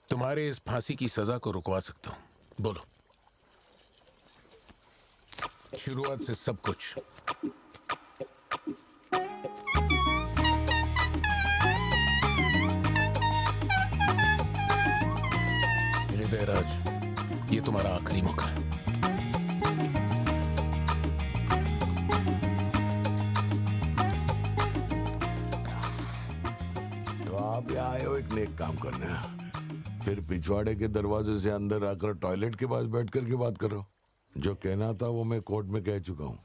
तुम्हारे इस फांसी की सजा को रुकवा सकता हूं। बोलो। शुरुआत से सब कुछ। हृदयराज, ये तुम्हारा आखिरी मौका है। तो आप यहाँ आए हो एक नेक काम करने, फिर पिछवाड़े के दरवाजे से अंदर आकर टॉयलेट के पास बैठ कर के बात करो। जो कहना था वो मैं कोर्ट में कह चुका हूँ।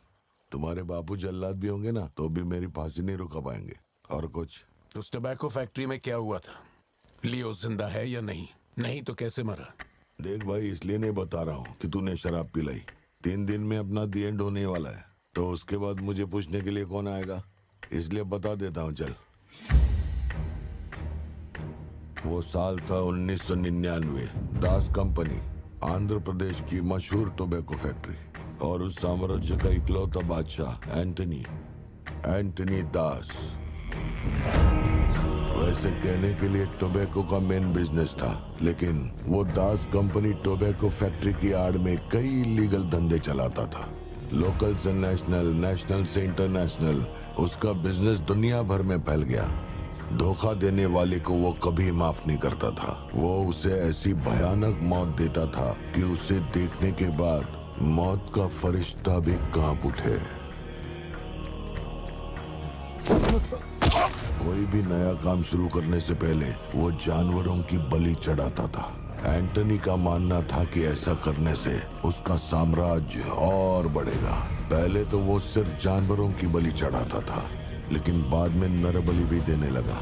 तुम्हारे बापू जल्लाद भी होंगे ना तो भी मेरी फांसी नहीं रुका पाएंगे। और कुछ? उस टोबैको फैक्ट्री में क्या हुआ था? लियो जिंदा है या नहीं? नहीं तो कैसे मरा? देख भाई, इसलिए नहीं बता रहा हूँ कि तूने शराब पिलाई। 3 दिन में अपना दी एंड होने वाला है, तो उसके बाद मुझे पूछने के लिए कौन आएगा? इसलिए बता देता हूँ। चल, वो साल था 1999। दास कंपनी, आंध्र प्रदेश की मशहूर टोबैको फैक्ट्री, और उस साम्राज्य का इकलौता बादशाह एंटनी दास। वैसे कहने के लिए टोबैको का मेन बिजनेस था, लेकिन वो दास कंपनी टोबैको फैक्ट्री की आड़ में कई इलीगल धंधे चलाता था। लोकल से नेशनल, नेशनल से इंटरनेशनल, उसका बिजनेस दुनिया भर में फैल गया। धोखा देने वाले को वो कभी माफ नहीं करता था। वो उसे ऐसी भयानक मौत देता था कि उसे देखने के बाद मौत का फरिश्ता भी कांप उठे। कोई भी नया काम शुरू करने से पहले वो जानवरों की बलि चढ़ाता था। एंटनी का मानना था कि ऐसा करने से उसका साम्राज्य और बढ़ेगा। पहले तो वो सिर्फ जानवरों की बलि चढ़ाता था, लेकिन बाद में नर बलि भी देने लगा।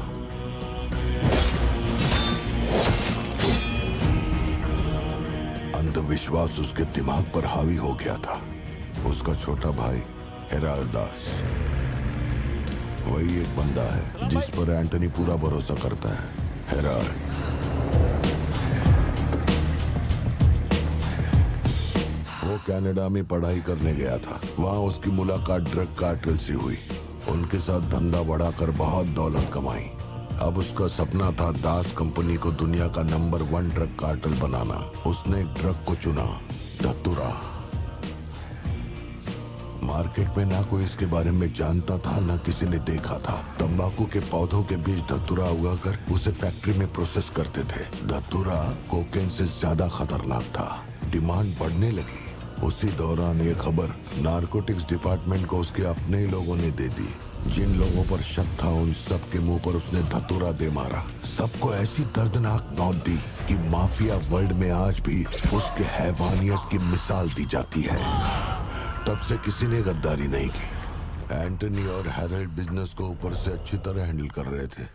अंधविश्वास उसके दिमाग पर हावी हो गया था। उसका छोटा भाई हेराल्ड दास, वही एक बंदा है जिस पर एंटनी पूरा भरोसा करता है। हेराल्ड वो कनाडा में पढ़ाई करने गया था। वहाँ उसकी मुलाकात ड्रग कार्टेल से हुई। उनके साथ धंधा बढ़ाकर बहुत दौलत कमाई। अब उसका सपना था दास कंपनी को दुनिया का नंबर 1 ड्रग कार्टेल बनाना। उसने एक ड्रग को चुना, धतूरा। मार्केट में ना कोई इसके बारे में जानता था, ना किसी ने देखा था। तंबाकू के पौधों के बीच धतूरा उगाकर उसे फैक्ट्री में प्रोसेस करते थे। धतूरा कोकेन से ज्यादा खतरनाक था। डिमांड बढ़ने लगी। उसी दौरान ये खबर नारकोटिक्स डिपार्टमेंट को उसके अपने ही लोगों ने दे दी। जिन लोगों पर शक था उन सब के मुंह पर उसने धतूरा दे मारा। सबको ऐसी दर्दनाक मौत दी कि माफिया वर्ल्ड में आज भी उसके हैवानियत की मिसाल दी जाती है। तब से किसी ने गद्दारी नहीं की। एंटनी और हैरोल्ड बिजनेस को ऊपर से अच्छी तरह हैंडल कर रहे थे।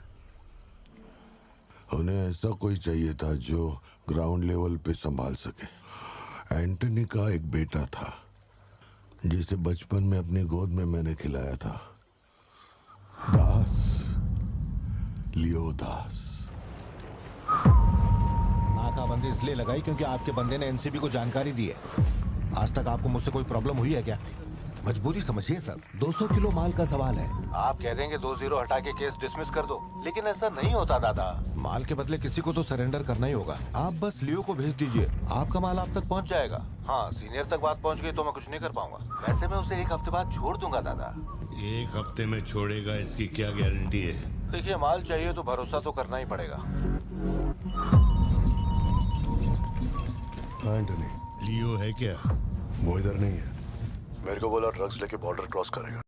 उन्हें ऐसा कोई चाहिए था जो ग्राउंड लेवल पे संभाल सके। एंटनी का एक बेटा था जिसे बचपन में अपनी गोद में मैंने खिलाया था, दास, लियो दास। नाकाबंदी इसलिए लगाई क्योंकि आपके बंदे ने एनसीबी को जानकारी दी है। आज तक आपको मुझसे कोई प्रॉब्लम हुई है क्या? मजबूरी समझिए सर, 200 किलो माल का सवाल है। आप कह देंगे 2-0 हटा के केस डिसमिस कर दो, लेकिन ऐसा नहीं होता दादा। माल के बदले किसी को तो सरेंडर करना ही होगा। आप बस लियो को भेज दीजिए, आपका माल आप तक पहुंच जाएगा। हाँ, सीनियर तक बात पहुंच गई तो मैं कुछ नहीं कर पाऊंगा। वैसे मैं उसे 1 हफ्ते बाद छोड़ दूंगा दादा। 1 हफ्ते में छोड़ेगा, इसकी क्या गारंटी है? देखिए, माल चाहिए तो भरोसा तो करना ही पड़ेगा। एंटनी, लियो है क्या? वो इधर नहीं है। मेरे को बोला ड्रग्स लेके बॉर्डर क्रॉस करेगा।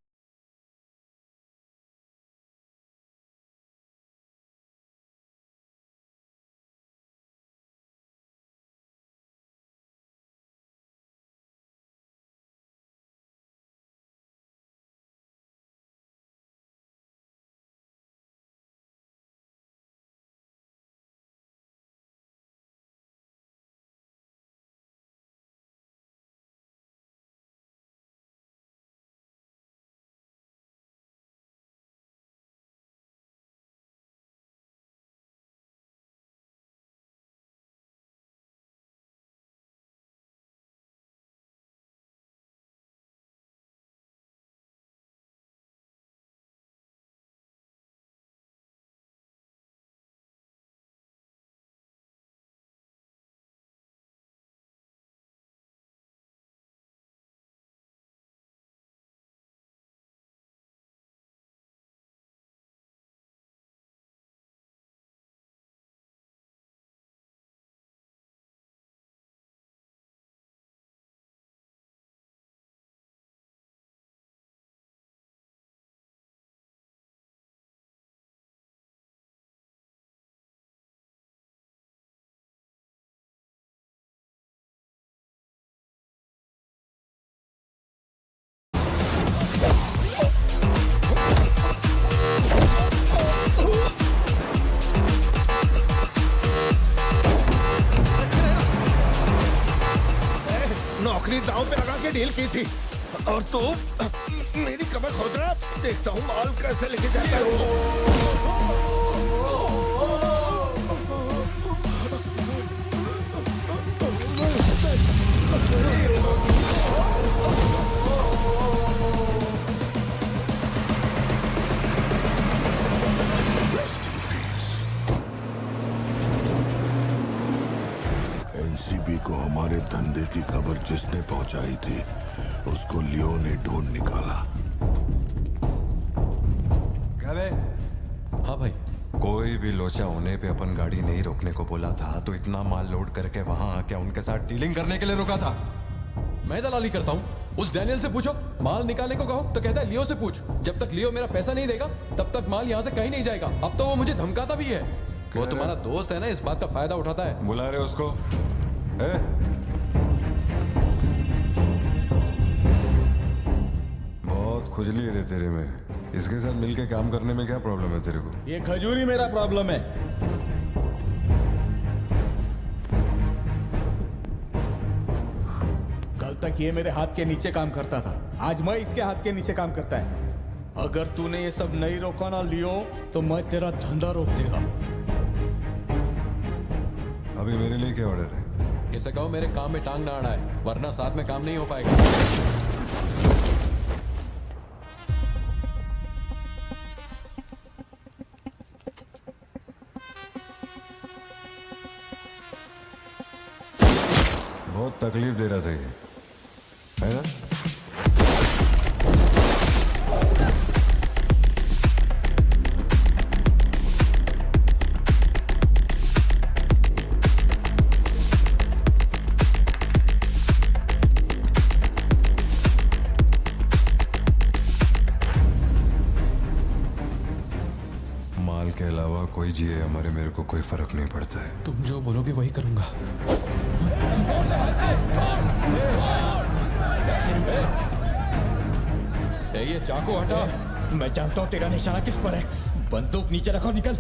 नौकरी दांव पे लगा के डील की थी और तू मेरी कमर खोद रहा। देखता हूँ माल कैसे लेके जाता है। एनसीबी को हमारे धंधे की खबर जिसने पहुंचाई थी उसको लियो ने ढूंढ निकाला। क्या बे? हाँ भाई, कोई भी लोचा होने पे अपन गाड़ी नहीं रोकने को बोला था तो इतना माल लोड करके वहां आके उनके साथ डीलिंग करने के लिए रुका था। मैं दलाली करता हूँ? उस डैनियल से पूछो। माल निकालने को कहो तो कहता है लियो से पूछ। जब तक लियो मेरा पैसा नहीं देगा तब तक माल यहाँ से कहीं नहीं जाएगा। अब तो वो मुझे धमकाता भी है। वो तुम्हारा दोस्त है ना, इस बात का फायदा उठाता है। बुला रहे उसको? बहुत खुजली है रे तेरे में। इसके साथ मिलके काम करने में क्या प्रॉब्लम है तेरे को? ये खजूरी मेरा प्रॉब्लम है। कल तक ये मेरे हाथ के नीचे काम करता था, आज मैं इसके हाथ के नीचे काम करता है। अगर तूने ये सब नहीं रोका ना लियो तो मैं तेरा धंधा रोक देगा। अभी मेरे लिए क्या ऑर्डर है? इसे कहो मेरे काम में टांग ना अड़ाए, वरना साथ में काम नहीं हो पाएगा। बहुत तकलीफ दे रहा था ये, है ना? माल के अलावा कोई जिए हमारे, मेरे को कोई फर्क नहीं पड़ता है। तुम जो बोलोगे वही करूंगा। ये चाकू हटा। मैं जानता हूं तेरा निशाना किस पर है। बंदूक नीचे रखो, निकल।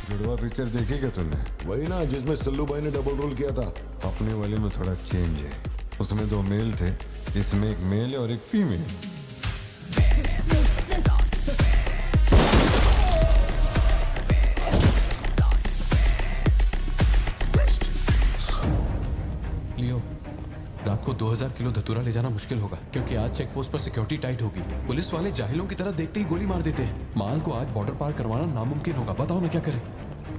जुड़वा पिक्चर देखी क्या तुमने? वही ना जिसमें सल्लू भाई ने डबल रोल किया था। अपने वाले में थोड़ा चेंज है, उसमें 2 मेल थे इसमें एक मेल है और एक फीमेल। लियो, रात को 2000 किलो धतूरा ले जाना मुश्किल होगा क्योंकि आज चेक पोस्ट पर सिक्योरिटी टाइट होगी। पुलिस वाले जाहिलों की तरह देखते ही गोली मार देते हैं। माल को आज बॉर्डर पार करवाना नामुमकिन होगा। बताओ ना क्या करें।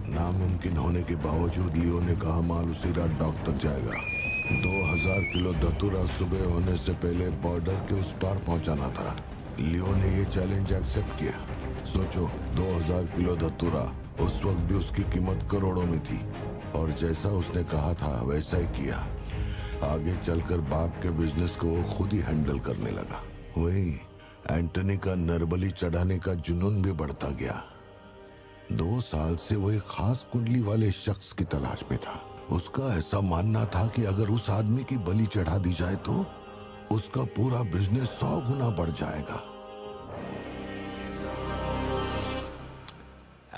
नामुमकिन होने के बावजूद लियो ने कहा माल उसी रात डॉक तक जाएगा। 2000 किलो धतूरा सुबह होने से पहले बॉर्डर के उस पार पहुंचाना था। लियो ने ये चैलेंज एक्सेप्ट किया। सोचो, 2000 किलो धतूरा उस वक्त भी उसकी कीमत करोड़ों में थी और जैसा उसने कहा था वैसा ही किया। आगे चलकर बाप के बिजनेस को वो खुद ही हैंडल करने लगा। वही एंटनी का नरबली चढ़ाने का जुनून भी बढ़ता गया। 2 साल से वो एक खास कुंडली वाले शख्स की तलाश में था। उसका ऐसा मानना था कि अगर उस आदमी की बलि चढ़ा दी जाए तो उसका पूरा बिजनेस 100 गुना बढ़ जाएगा।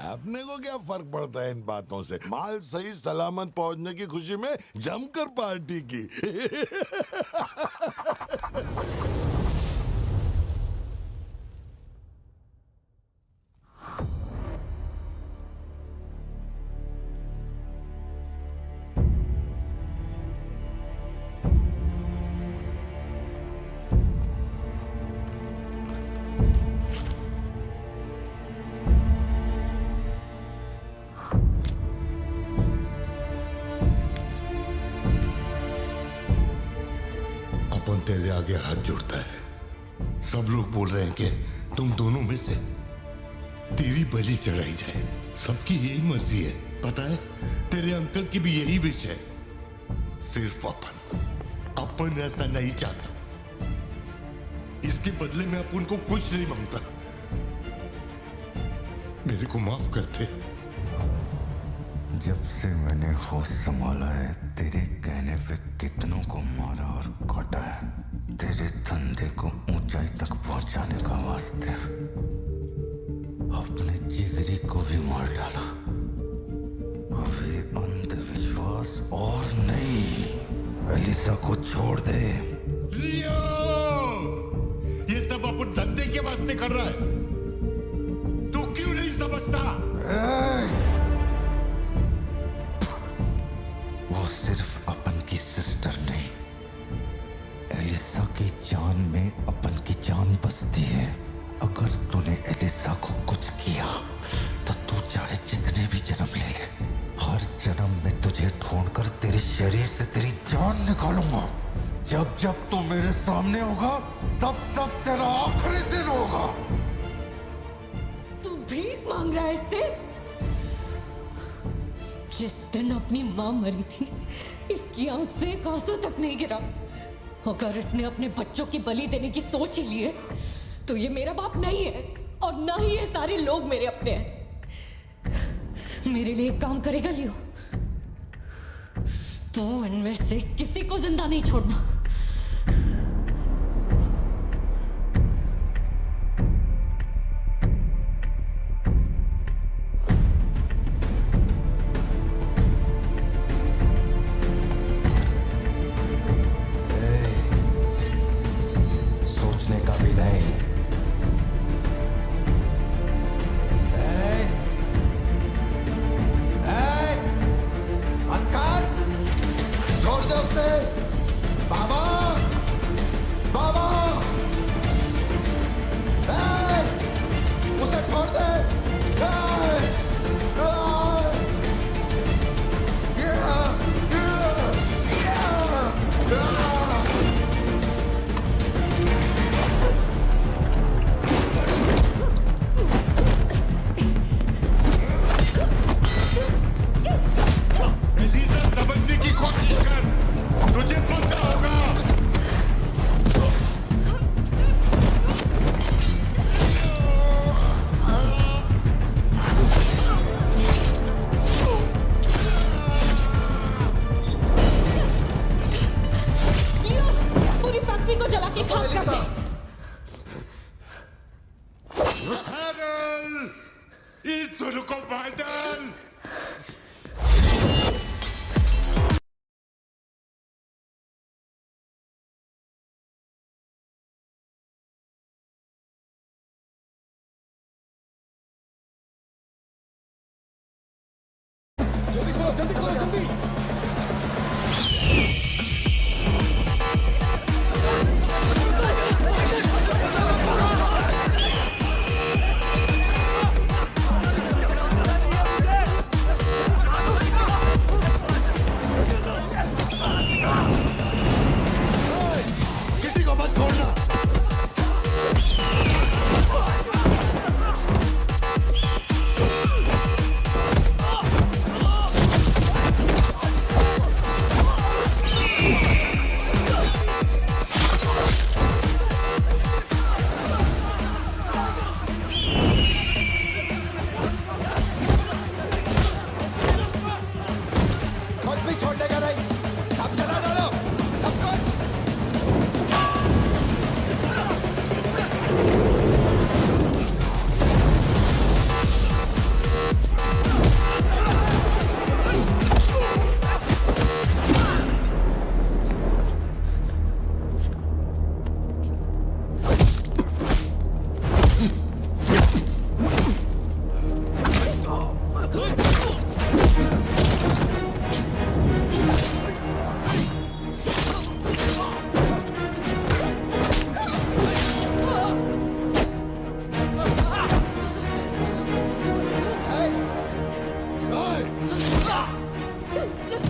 अपने को क्या फर्क पड़ता है इन बातों से? माल सही सलामत पहुंचने की खुशी में जमकर पार्टी की। अपन तेरे आगे हाथ जोड़ता है। सब लोग बोल रहे हैं कि तुम दोनों में से तेरी बलि चढ़ाई जाए। सबकी यही मर्जी है, पता है? तेरे अंकल की भी यही विश है। सिर्फ अपन ऐसा नहीं चाहता। इसके बदले में अपन को कुछ नहीं मांगता। मेरे को माफ करते। जब से मैंने होश संभाला है, तेरे कहने पे कितनों को मारा और काटा है। तेरे धंधे को ऊंचाई तक पहुंचाने का वास्ते अपने जिगरी को भी मार डाला। अब ये अंधविश्वास और नहीं। एलिसा को छोड़ दे। लियो! ये सब अपन धंधे के वास्ते कर रहा है। तू क्यों नहीं समझता? वो सिर्फ अपन की सिस्टर नहीं, एलिसा की जान में अपन की जान बसती है। अगर तूने एलिसा को कुछ किया तो तू चाहे जितने भी जन्म ले ले, हर जन्म में तुझे ढूंढकर तेरे शरीर से तेरी जान निकालूंगा। जब जब तू मेरे सामने होगा तब तब तेरा आखिरी दिन होगा। तू भीख मांग रहा है इससे? जिस दिन अपनी मां मरी थी, इसकी आंख से एक आंसू तक नहीं गिरा। अगर इसने अपने बच्चों की बलि देने की सोच ही ली है तो ये मेरा बाप नहीं है और ना ही ये सारे लोग मेरे अपने हैं। मेरे लिए एक काम करेगा लियो? तो इनमें से किसी को जिंदा नहीं छोड़ना। सोचने का भी नहीं। अंकल, छोड़ दो उसे। बाबा, बाबा, उसे छोड़ दे। एलिसा समझने की कोशिश कर, तुझे पता होगा। लियो, पूरी फैक्ट्री को जला के खाक कर दे। हैरल, इस दोनों को मार डाल। करो जल्दी करो जल्दी। किसी को मत छोड़ना। कुछ भी छोड़ने का नहीं, सब जला डालो, सब कुछ।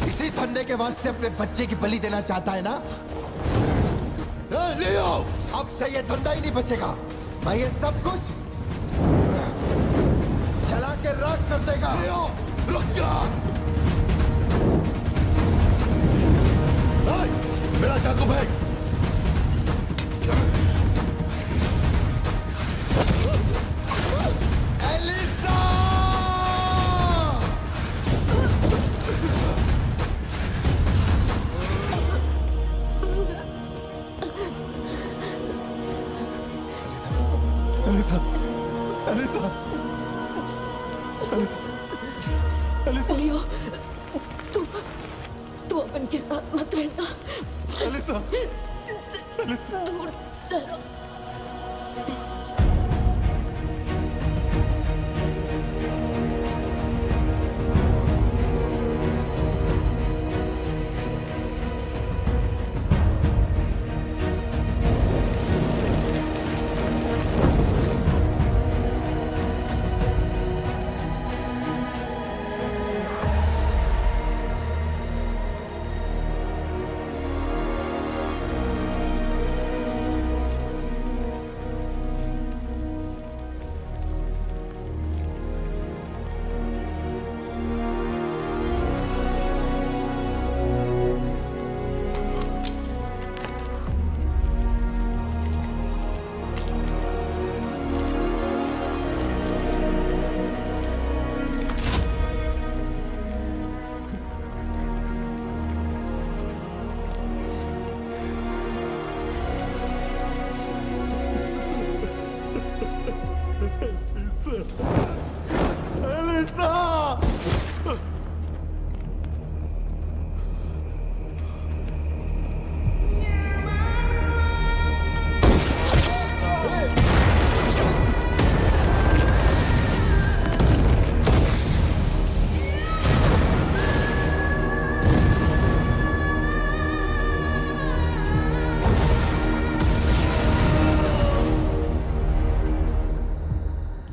इसी धंधे के वास्ते अपने बच्चे की बलि देना चाहता है ना? लियो, अब से ये धंधा ही नहीं बचेगा। मैं ये सब कुछ जला के राख कर देगा। लियो, रुक जा। मेरा चाकू फेंक। Elisa! Elisa, Elisa, Elisa, Elisa. Leo, तू अपन के साथ मत रहना। Elisa, Elisa. दूर चलो।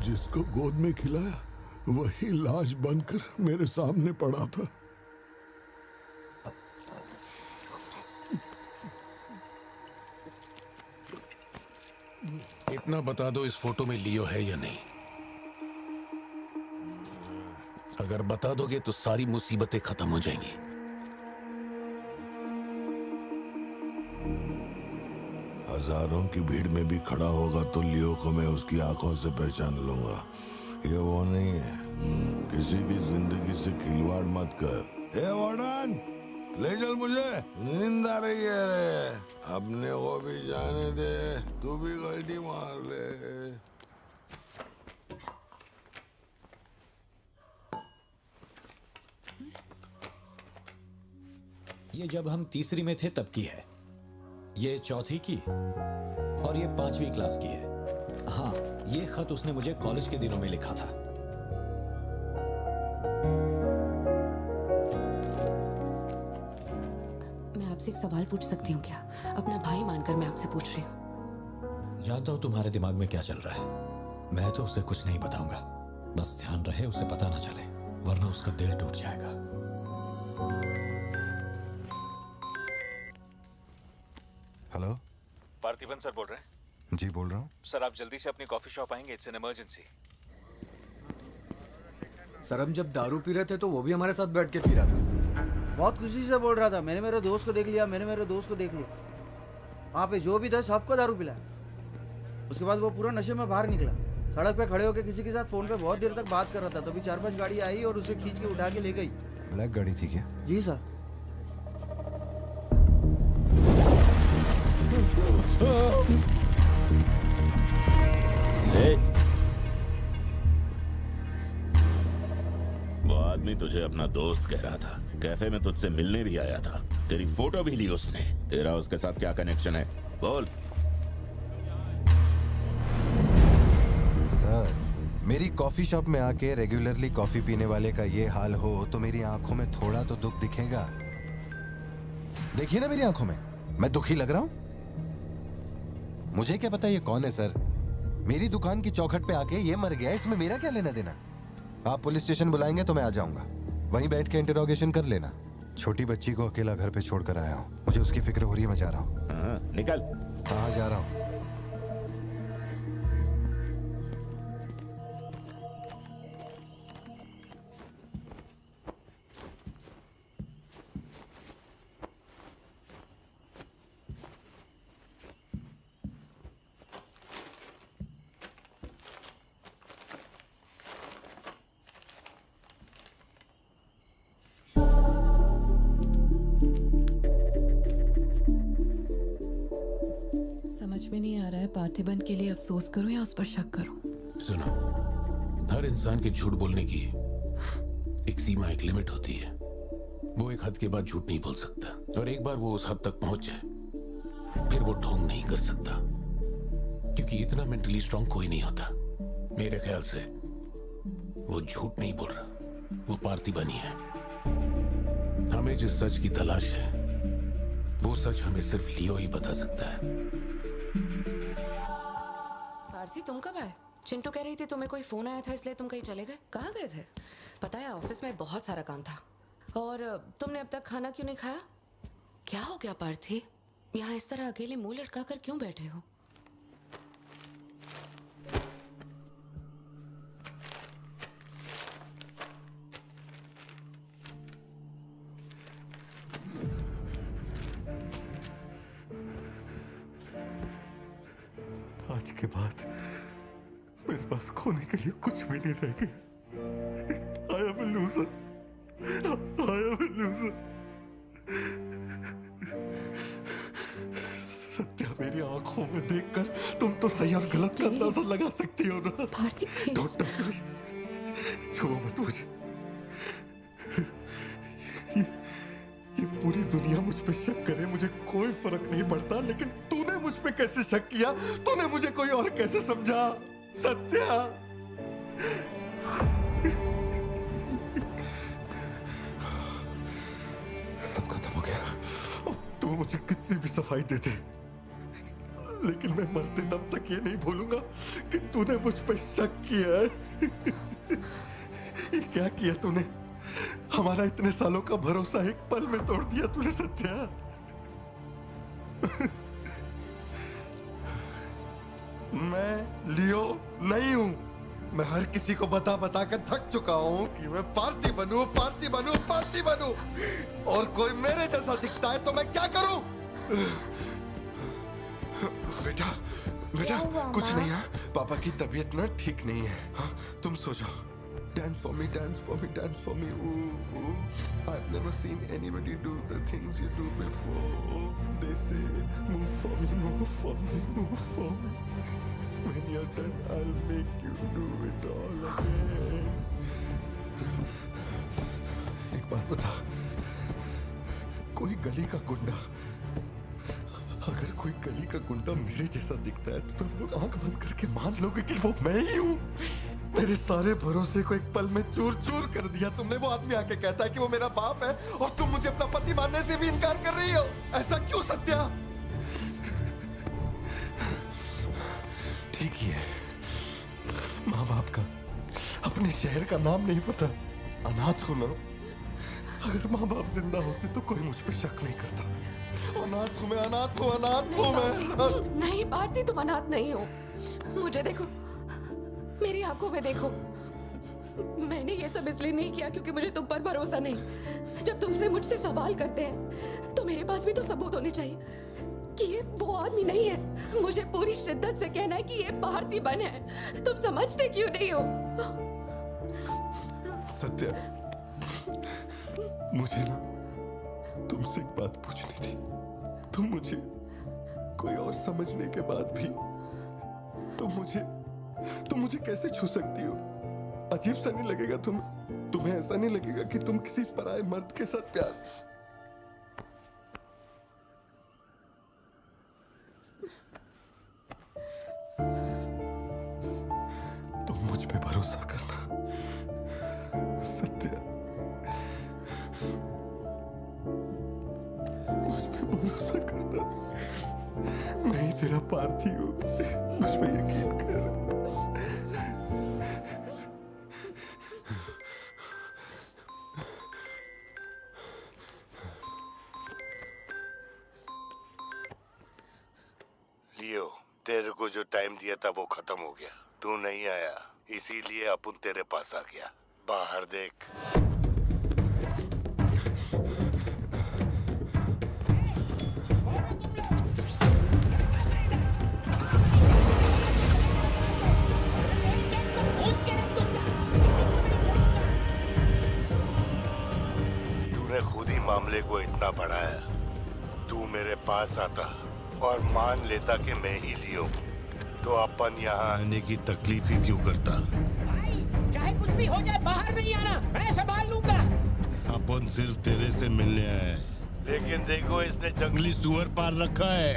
जिसको गोद में खिलाया वही लाश बनकर मेरे सामने पड़ा था। इतना बता दो, इस फोटो में लियो है या नहीं? अगर बता दोगे तो सारी मुसीबतें खत्म हो जाएंगी। हजारों की भीड़ में भी खड़ा होगा तो लियो को मैं उसकी आंखों से पहचान लूंगा। ये वो नहीं है। किसी की जिंदगी से खिलवाड़ मत कर। हे वार्डन, ले चल मुझे, नींद आ रही है रे। अपने को भी जाने दे, तू भी गलती मार ले। ये जब हम तीसरी में थे तब की है, ये चौथी की और ये 5वीं क्लास की है। हाँ, ये खत उसने मुझे कॉलेज के दिनों में लिखा था। आपसे एक सवाल पूछ सकती हूँ क्या? अपना भाई मानकर मैं आपसे पूछ रही हूँ। जानता हूं तुम्हारे दिमाग में क्या चल रहा है। मैं तो उसे कुछ नहीं बताऊंगा, बस ध्यान रहे उसे पता ना चले, वरना उसका दिल टूट जाएगा। हेलो, पार्थिबन सर बोल रहे हैं? जी बोल रहा हूँ। सर आप जल्दी से अपनी कॉफी शॉप आएंगे? It's an emergency. सर हम जब दारू पी रहे थे तो वो भी हमारे साथ बैठ के पी रहा था। बहुत खुशी से बोल रहा था, मैंने मेरे दोस्त को देख लिया, मैंने मेरे दोस्त को देख लिया। वहाँ पे जो भी था सबको दारू पिलाया। उसके बाद वो पूरा नशे में बाहर निकला, सड़क पे खड़े होकर किसी के साथ फोन पे बहुत देर तक बात कर रहा था। तभी 4-5 गाड़ी आई और उसे खींच के उठा के ले गई। ब्लैक गाड़ी थी क्या? जी सर। वो आदमी तुझे अपना दोस्त कह रहा था, कैफे में तुझसे मिलने भी आया था, तेरी फोटो भी ली उसने। तेरा उसके साथ क्या कनेक्शन है, बोल। सर, मेरी कॉफी शॉप में आके रेगुलरली कॉफी पीने वाले का ये हाल हो तो मेरी आंखों में थोड़ा तो दुख दिखेगा। देखिए ना मेरी आंखों में, मैं दुखी लग रहा हूं? मुझे क्या पता ये कौन है सर। मेरी दुकान की चौखट पे आके ये मर गया, इसमें मेरा क्या लेना देना। आप पुलिस स्टेशन बुलाएंगे तो मैं आ जाऊंगा, वहीं बैठ के इंटरोगेशन कर लेना। छोटी बच्ची को अकेला घर पे छोड़कर आया हूँ, मुझे उसकी फिक्र हो रही है, मैं जा रहा हूँ। निकल। हाँ जा रहा हूँ। समझ में नहीं आ रहा है पार्थिबन के लिए अफसोस करूं या उस पर शक करूं। सुनो, हर इंसान के झूठ बोलने की एक सीमा, एक लिमिट होती है। वो एक हद के बाद झूठ नहीं बोल सकता, और एक बार वो उस हद तक पहुंच जाए फिर वो ढोंग नहीं कर सकता, क्योंकि इतना मेंटली स्ट्रांग कोई नहीं होता। मेरे ख्याल से वो झूठ नहीं बोल रहा, वो पार्थिबन ही है। हमें जिस सच की तलाश है वो सच हमें सिर्फ लियो ही बता सकता है। पार्थी तुम कब आए? चिंटू कह रही थी तुम्हें कोई फोन आया था इसलिए तुम कहीं चले गए। कहाँ गए थे? पता है ऑफिस में बहुत सारा काम था। और तुमने अब तक खाना क्यों नहीं खाया? क्या हो गया पार्थी? यहाँ इस तरह अकेले मुंह लटका कर क्यों बैठे हो? आज के बाद मेरे पास खोने के लिए कुछ भी नहीं रह गया। I am a loser. I am a loser. Satya, मेरी आंखों में देखकर तुम तो सही और गलत का अंदाजा लगा सकती हो ना। Don't touch me. छुओ मत मुझे। ये पूरी दुनिया मुझ पे शक करे, मुझे कोई फर्क नहीं पड़ता, लेकिन तूने मुझ पे कैसे शक किया? तूने मुझे कोई और कैसे समझा? सत्या, सब खत्म हो गया। अब तू मुझे कितनी भी सफाई दे दे, लेकिन मैं मरते दम तक ये नहीं भूलूंगा कि तूने मुझ पे शक किया है। ये क्या किया तूने? हमारा इतने सालों का भरोसा एक पल में तोड़ दिया तूने सत्या। मैं लियो नहीं हूं। मैं हर किसी को बता बता कर थक चुका हूं कि मैं पार्थिबन हूं, पार्थिबन हूं, पार्थिबन हूं। और कोई मेरे जैसा दिखता है तो मैं क्या करूं? बेटा, बेटा कुछ नहीं है। पापा की तबीयत ना ठीक नहीं है। हाँ, तुम सो जाओ। Dance for me, dance for me, dance for me. Ooh, ooh. I've never seen anybody do the things you do before. They say, move for me, move for me, move for me. When you're done, I'll make you do it all again. एक बात बता, कोई गली का गुंडा, अगर कोई गली का गुंडा मेरे जैसा दिखता है तो तुम लोग आंख बंद करके मान लोगे कि वो मैं ही हूं। मेरे सारे भरोसे को एक पल में चूर चूर कर दिया तुमने। वो आदमी आके कहता है कि वो मेरा बाप है और तुम मुझे अपना पति मानने से भी इनकार कर रही हो। ऐसा क्यों सत्या? ठीक ही है, माँ बाप का अपने शहर का नाम नहीं पता, अनाथ हूं ना। अगर माँ बाप जिंदा होते तो कोई मुझ पे शक नहीं करता। अनाथ हूं मैं, अनाथ हूं, अनाथ हूं मैं। नहीं भारती, तुम अनाथ नहीं हो। मुझे देखो, मेरी आंखों में देखो। मैंने ये सब इसलिए नहीं किया क्योंकि मुझे तुम पर भरोसा नहीं। जब दूसरे मुझसे सवाल करते हैं तो मेरे पास भी तो सबूत होने चाहिए कि ये वो आदमी नहीं है। मुझे पूरी शिद्दत से कहना है कि ये पार्थिबन है। तुम समझते क्यों नहीं हो? सत्या, मुझे ना तुमसे एक बात पूछनी थी। तुम मुझे कोई और समझने के बाद भी तुम मुझे कैसे छू सकती हो? अजीब सा नहीं लगेगा तुम्हें ऐसा नहीं लगेगा कि तुम किसी पराये मर्द के साथ प्यार? तुम मुझ पे भरोसा करना सत्या, मुझ पे भरोसा करना। मैं ही तेरा पार्थी हूँ, मुझ पे यकीन कर। लियो, तेरे को जो टाइम दिया था वो खत्म हो गया। तू नहीं आया, इसीलिए अपन तेरे पास आ गया। बाहर देख। तूने खुद ही मामले को इतना बढ़ाया। तू मेरे पास आता और मान लेता कि मैं ही लियो, तो अपन यहाँ आने की तकलीफ ही क्यों करता? चाहे कुछ भी हो जाए, बाहर नहीं आना, मैं संभाल लूंगा। अपन सिर्फ तेरे से मिलने आए हैं, लेकिन देखो इसने जंगली सुअर पाल रखा है।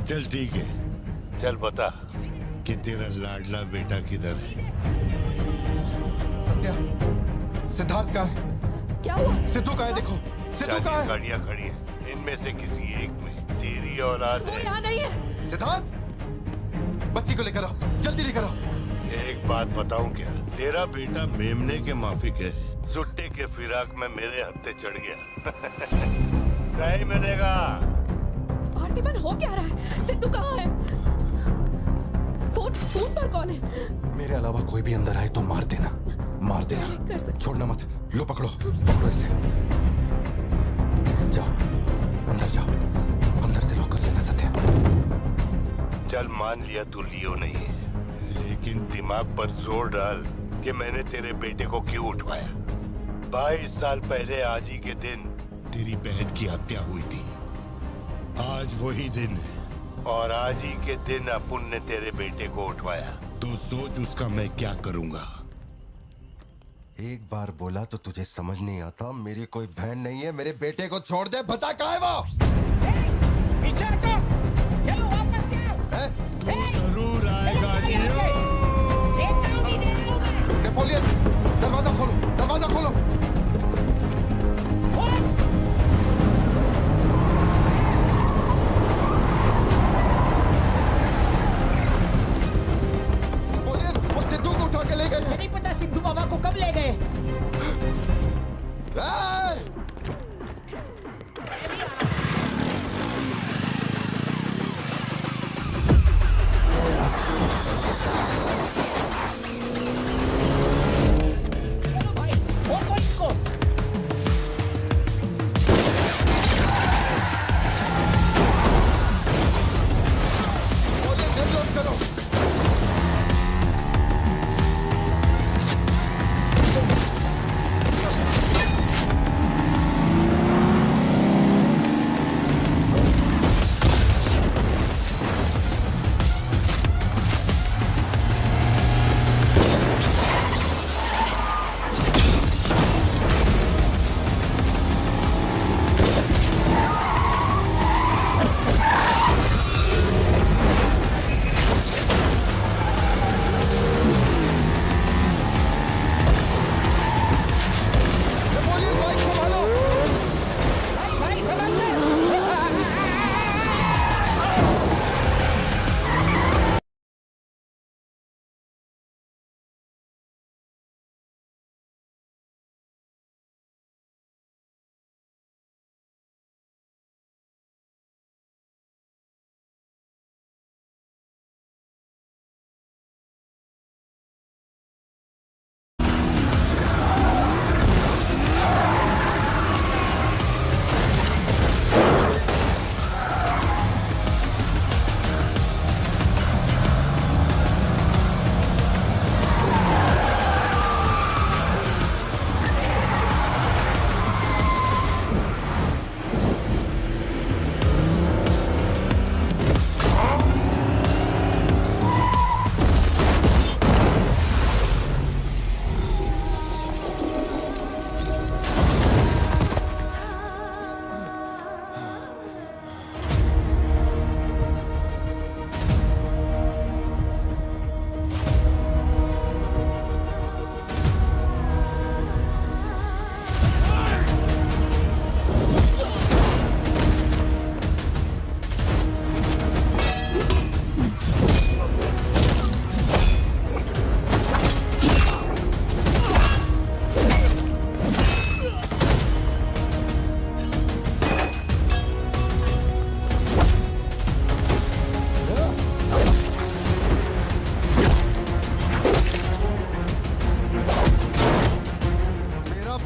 चल ठीक है, चल बता कि तेरा लाडला बेटा किधर है? सत्या, सिद्धार्थ कहाँ है? क्या हुआ? सिद्धू कहाँ है? देखो, सिद्धू कहाँ है? गाड़ियाँ खड़ी हैं, इनमें से किसी एक में तेरी औलाद वो है। यहाँ नहीं है। सिद्धार्थ, बच्ची को लेकर आओ, जल्दी लेकर आओ। एक बात बताऊं क्या? तेरा बेटा मेमने के माफिक है, सुट्टे के फिराक में मेरे हत्थे चढ़ गया। नहीं मिलेगा। पार्थिबन हो क्या रहा है? सिद्धू कहाँ है? फोन पर कौन है? मेरे अलावा कोई भी अंदर आए तो मार देना, मार देना। छोड़ना मत। लो पकड़ो, पकड़ो इसे। जाओ, अंदर जाओ, अंदर से लॉक कर लेना सत्या। चल मान लिया तू लियो नहीं है, लेकिन दिमाग पर जोर डाल कि मैंने तेरे बेटे को क्यों उठवाया। 22 साल पहले आज ही के दिन तेरी बहन की हत्या हुई थी। आज वही दिन है और आज ही के दिन अपुन ने तेरे बेटे को उठवाया। तो सोच उसका मैं क्या करूंगा। एक बार बोला तो तुझे समझ नहीं आता? मेरी कोई बहन नहीं है, मेरे बेटे को छोड़ दे। बता कहाँ है वो? पीछे हटो, चलो वापस जाओ। तू जरूर आएगा नेपोलियन, दरवाजा खोलो, दरवाजा खोलो। नेपोलियन, वो सिद्धू को उठा के ले गए। नहीं पता सिद्धू बाबा को कब ले गए।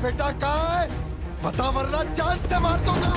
बेटा कहाँ है? बता वरना जान से मार दूंगा।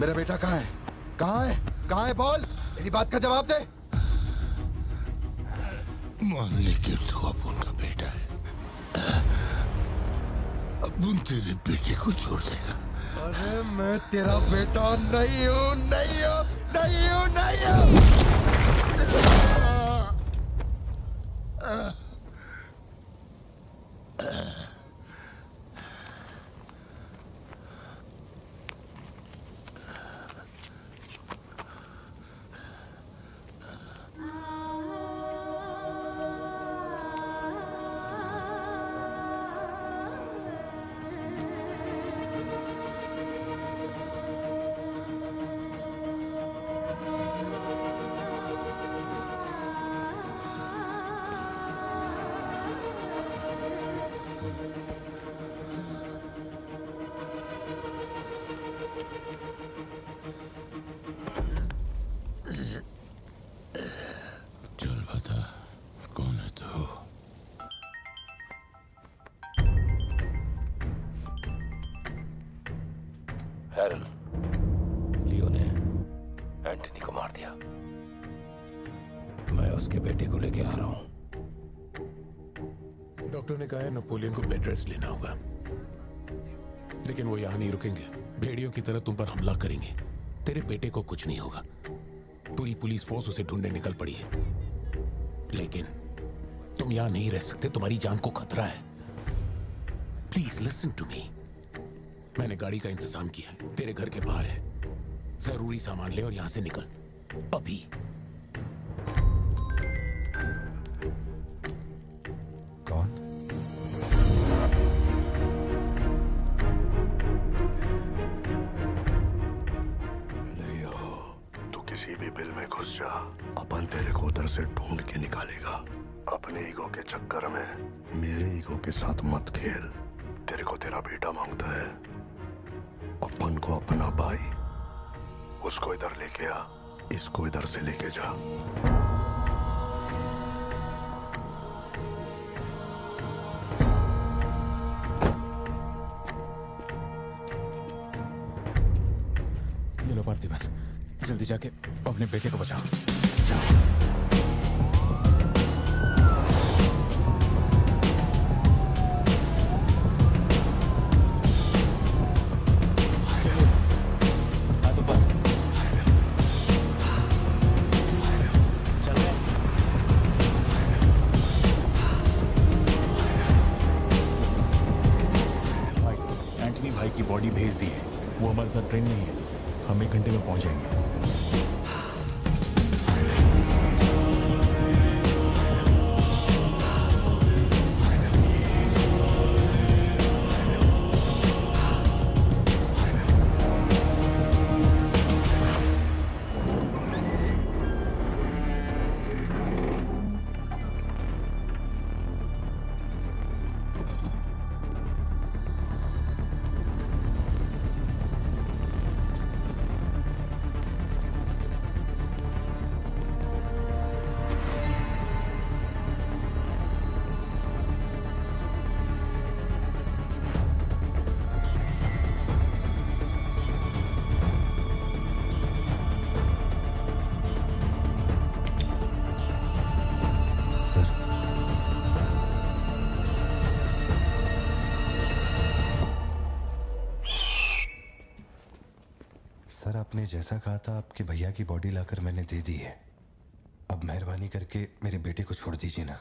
मेरा बेटा कहाँ है? कहाँ है? कहाँ है? बोल, मेरी बात का जवाब दे। मान ले कि तू अपुन का बेटा है। अपुन तेरे बेटे को छोड़ देगा। अरे मैं तेरा बेटा नहीं हूँ, नहीं हूँ, नहीं हूँ, नहीं हूँ। हैरल, लियो ने एंटनी को मार दिया। मैं उसके बेटे को लेके आ रहा हूं। डॉक्टर ने कहा है नेपोलियन को बेड रेस्ट लेना होगा, लेकिन वो यहां नहीं रुकेंगे। भेड़ियों की तरह तुम पर हमला करेंगे। तेरे बेटे को कुछ नहीं होगा। पूरी पुलिस फोर्स उसे ढूंढने निकल पड़ी है, लेकिन तुम यहां नहीं रह सकते। तुम्हारी जान को खतरा है। Please listen to me. मैंने गाड़ी का इंतजाम किया है, तेरे घर के बाहर है। जरूरी सामान ले और यहां से निकल अभी। कौन? लियो, तू किसी भी बिल में घुस जा, अपन तेरे को उधर से ढूंढ के निकालेगा। अपने ईगो के चक्कर में मेरे ईगो के साथ मत खेल। तेरे को तेरा बेटा मांगता है, अपन को अपना भाई। उसको इधर लेके आ, इसको इधर से लेके जा। ये लो पार्थिबन, जल्दी जाके अपने बेटे को बचाओ। जाओ। बॉडी भेज दी है। वो हमारे साथ ट्रेन नहीं है। हम 1 घंटे में पहुंच जाएंगे। सर सर आपने जैसा कहा था आपके भैया की बॉडी लाकर मैंने दे दी है। अब मेहरबानी करके मेरे बेटे को छोड़ दीजिए ना।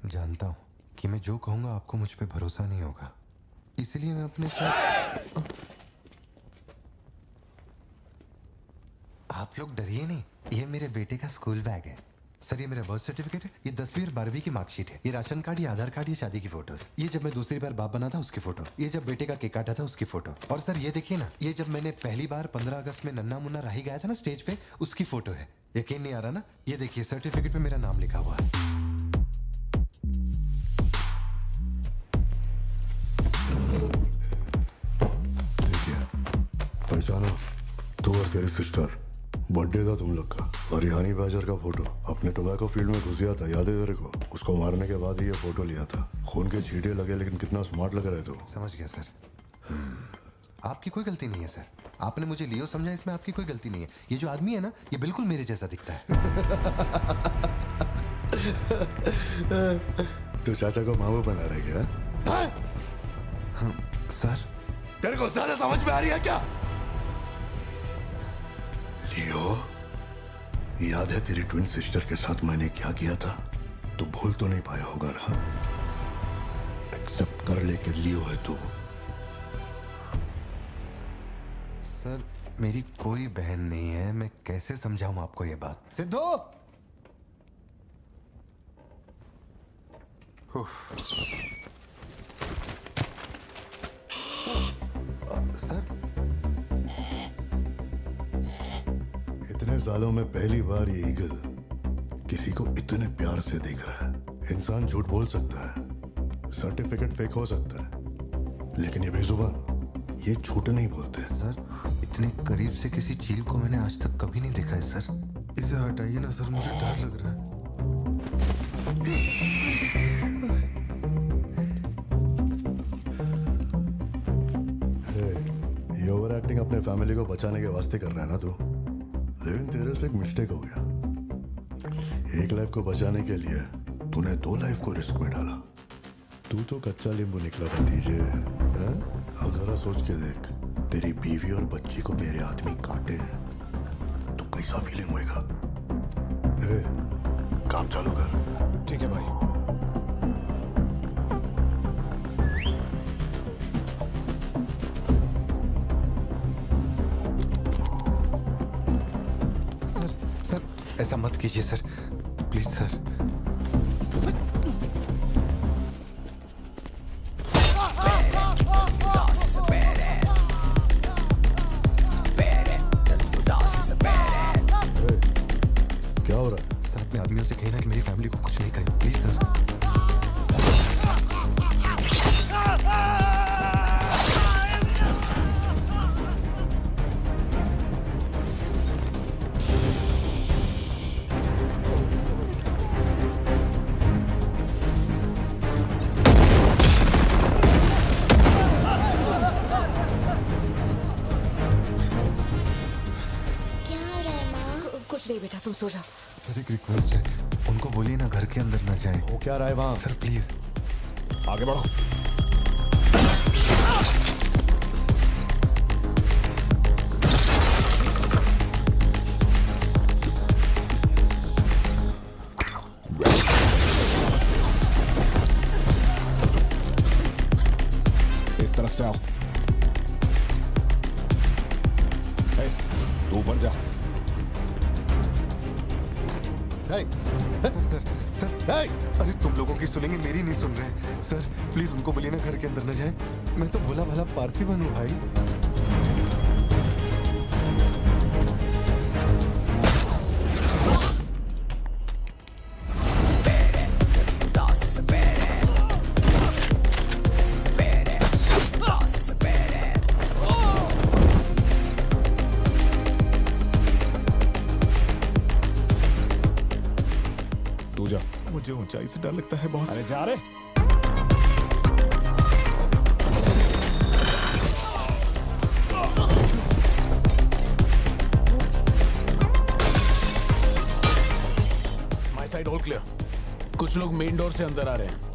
जानता हूं कि मैं जो कहूंगा आपको मुझ पे भरोसा नहीं होगा, इसलिए मैं अपने साथ। आप लोग डरिए नहीं, ये मेरे बेटे का स्कूल बैग है। सर ये मेरा बर्थ सर्टिफिकेट है, ये 10वीं और 12वीं की मार्कशीट है, ये राशन कार्ड, ये आधार कार्ड, ये शादी की फोटोज, ये जब मैं दूसरी बार बाप बना था उसकी फोटो, ये जब बेटे का केक काटा था उसकी फोटो, और सर ये देखिए ना, ये जब मैंने पहली बार 15 अगस्त में नन्ना मुन्ना राही गाया था ना स्टेज पे, उसकी फोटो है। यकीन नहीं आ रहा ना? ये देखिए सर्टिफिकेट पे मेरा नाम लिखा हुआ है। पहचानो, तू और तेरी सिस्टर, बर्थडे था तुम लोग का, और रिहानी बाजार का फोटो अपने टोबैको फील्ड में घुस गया था, याद है तेरे को? उसको मारने के बाद ही ये फोटो लिया था। खून के छींटे लगे लेकिन कितना स्मार्ट लग रहे थे। समझ गया सर। आपकी कोई गलती नहीं है सर, आपने मुझे लियो समझा, इसमें आपकी कोई गलती नहीं है। ये जो आदमी है ना, ये बिल्कुल मेरे जैसा दिखता है। तो चाचा को मामू बना रहे क्या? हाँ, सर तेरे को ज्यादा समझ में आ रही है क्या? लियो, याद है तेरी ट्विन सिस्टर के साथ मैंने क्या किया था? तू भूल तो नहीं पाया होगा ना? एक्सेप्ट कर ले कि लियो है तू। सर मेरी कोई बहन नहीं है, मैं कैसे समझाऊं आपको ये बात? सिद्धू! सर इतने सालों में पहली बार ये ईगल किसी को इतने प्यार से देख रहा है। इंसान झूठ बोल सकता है, सर्टिफिकेट फेक हो सकता है, लेकिन ये बेजुबान, ये झूठ नहीं बोलते। सर इतने करीब से किसी चील को मैंने आज तक कभी नहीं देखा है सर। इसे हटाइए ना सर, मुझे डर लग रहा है। ये ओवर एक्टिंग अपने फैमिली को बचाने के वास्ते कर रहा है ना तू, लेकिन तेरे से एक मिस्टेक हो गया। एक लाइफ को बचाने के लिए तूने 2 लाइफ को रिस्क में डाला। तू तो कच्चा नींबू निकला भतीजे। अब जरा सोच के देख, तेरी बीवी और बच्ची को मेरे आदमी काटे तो कैसा फीलिंग होएगा? काम चालू कर। ठीक है भाई। ऐसा मत कीजिए सर, प्लीज सर। क्या हो रहा है? सर अपने आदमियों से कहना कि मेरी फैमिली को कुछ नहीं करें, प्लीज सर। नहीं बेटा, तुम सो जाओ। सर एक रिक्वेस्ट है, उनको बोलिए ना घर के अंदर ना जाए। वो क्या रहा है वहां? सर प्लीज आगे बढ़ो। इस तरफ से आओ। तू ऊपर जा। सर सर सर अरे तुम लोगों की सुनेंगे, मेरी नहीं सुन रहे। सर प्लीज उनको बोलिए ना घर के अंदर न जाए। मैं तो भोला भाला पार्थिबन हूँ भाई। मुझे ऊंचाई से डर लगता है बॉस। अरे जा रे। Side all clear. कुछ लोग मेन डोर से अंदर आ रहे हैं।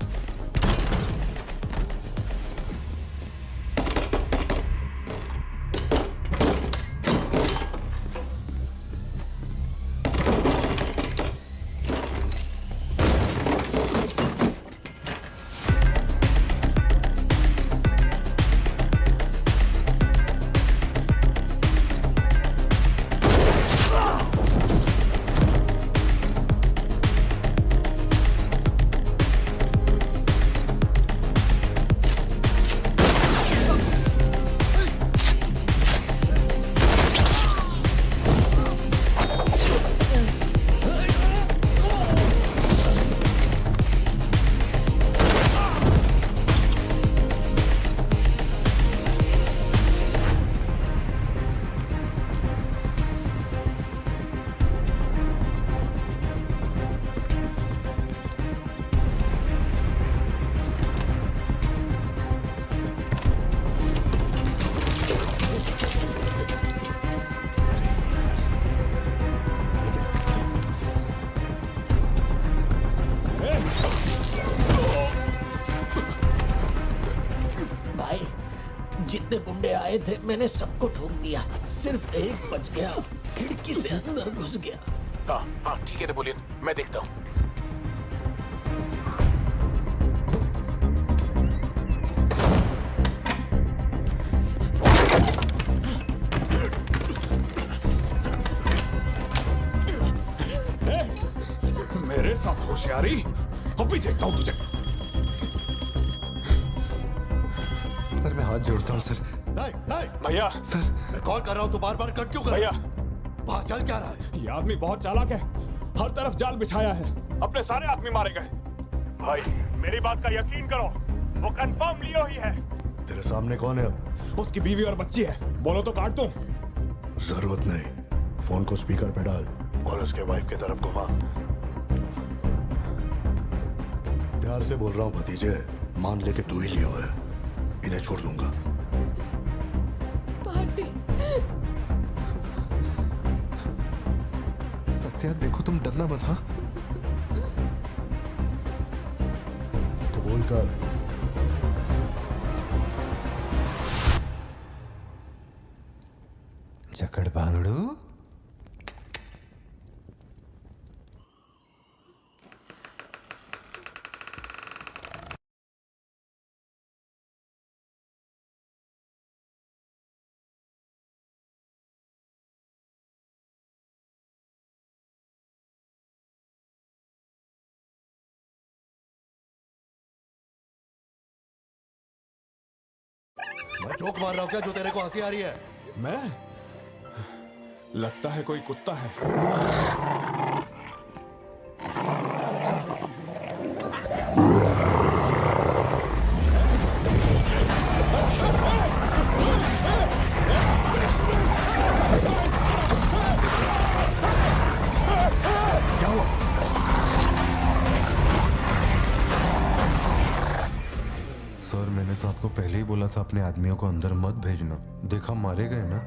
जितने गुंडे आए थे मैंने सबको ठोक दिया, सिर्फ एक बच गया, खिड़की से अंदर घुस गया। हाँ ठीक है नेपोलियन, मैं देखता हूँ। मेरे साथ होशियारी, अभी देखता हूँ तुझे। सर मैं हाथ जोड़ता हूँ सर। भैया सर मैं कॉल कर रहा हूँ तो बार बार कट क्यों कर भैया बाहर चल क्या रहा है? ये आदमी बहुत चालाक है, हर तरफ जाल बिछाया है, अपने सारे आदमी मारे गए। भाई मेरी बात का यकीन करो, वो कंफर्म लियो ही है। तेरे सामने कौन है अब? उसकी बीवी और बच्ची है, बोलो तो काट दूं। जरूरत नहीं, फोन को स्पीकर पे डाल और उसके वाइफ की तरफ घुमा। प्यार से बोल रहा हूँ भतीजे, मान ले कि तू ही लियो है, इन्हें छोड़ दूंगा। भारती सत्या देखो तुम डरना मत। हाँ तो बोल कर। जकड़ बांगड़ू। मैं जोक मार रहा हूँ क्या जो तेरे को हंसी आ रही है? मैं? लगता है कोई कुत्ता है। क्या हुआ? सर मैंने तो आपको पहले ही बोला था अपने आदमियों को अंदर मत भेजना, देखा मारे गए ना।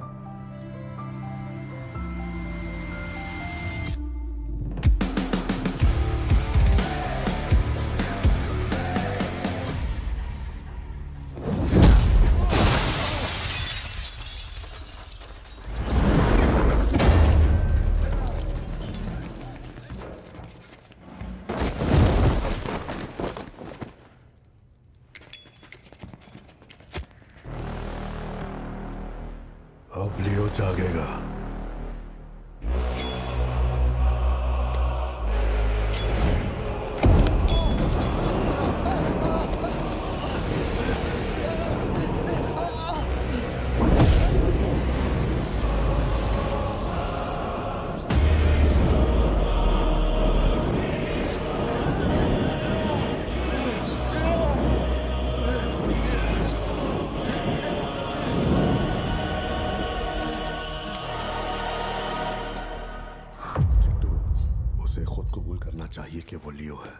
अब लियो जागेगा। चाहिए कि वो लियो है।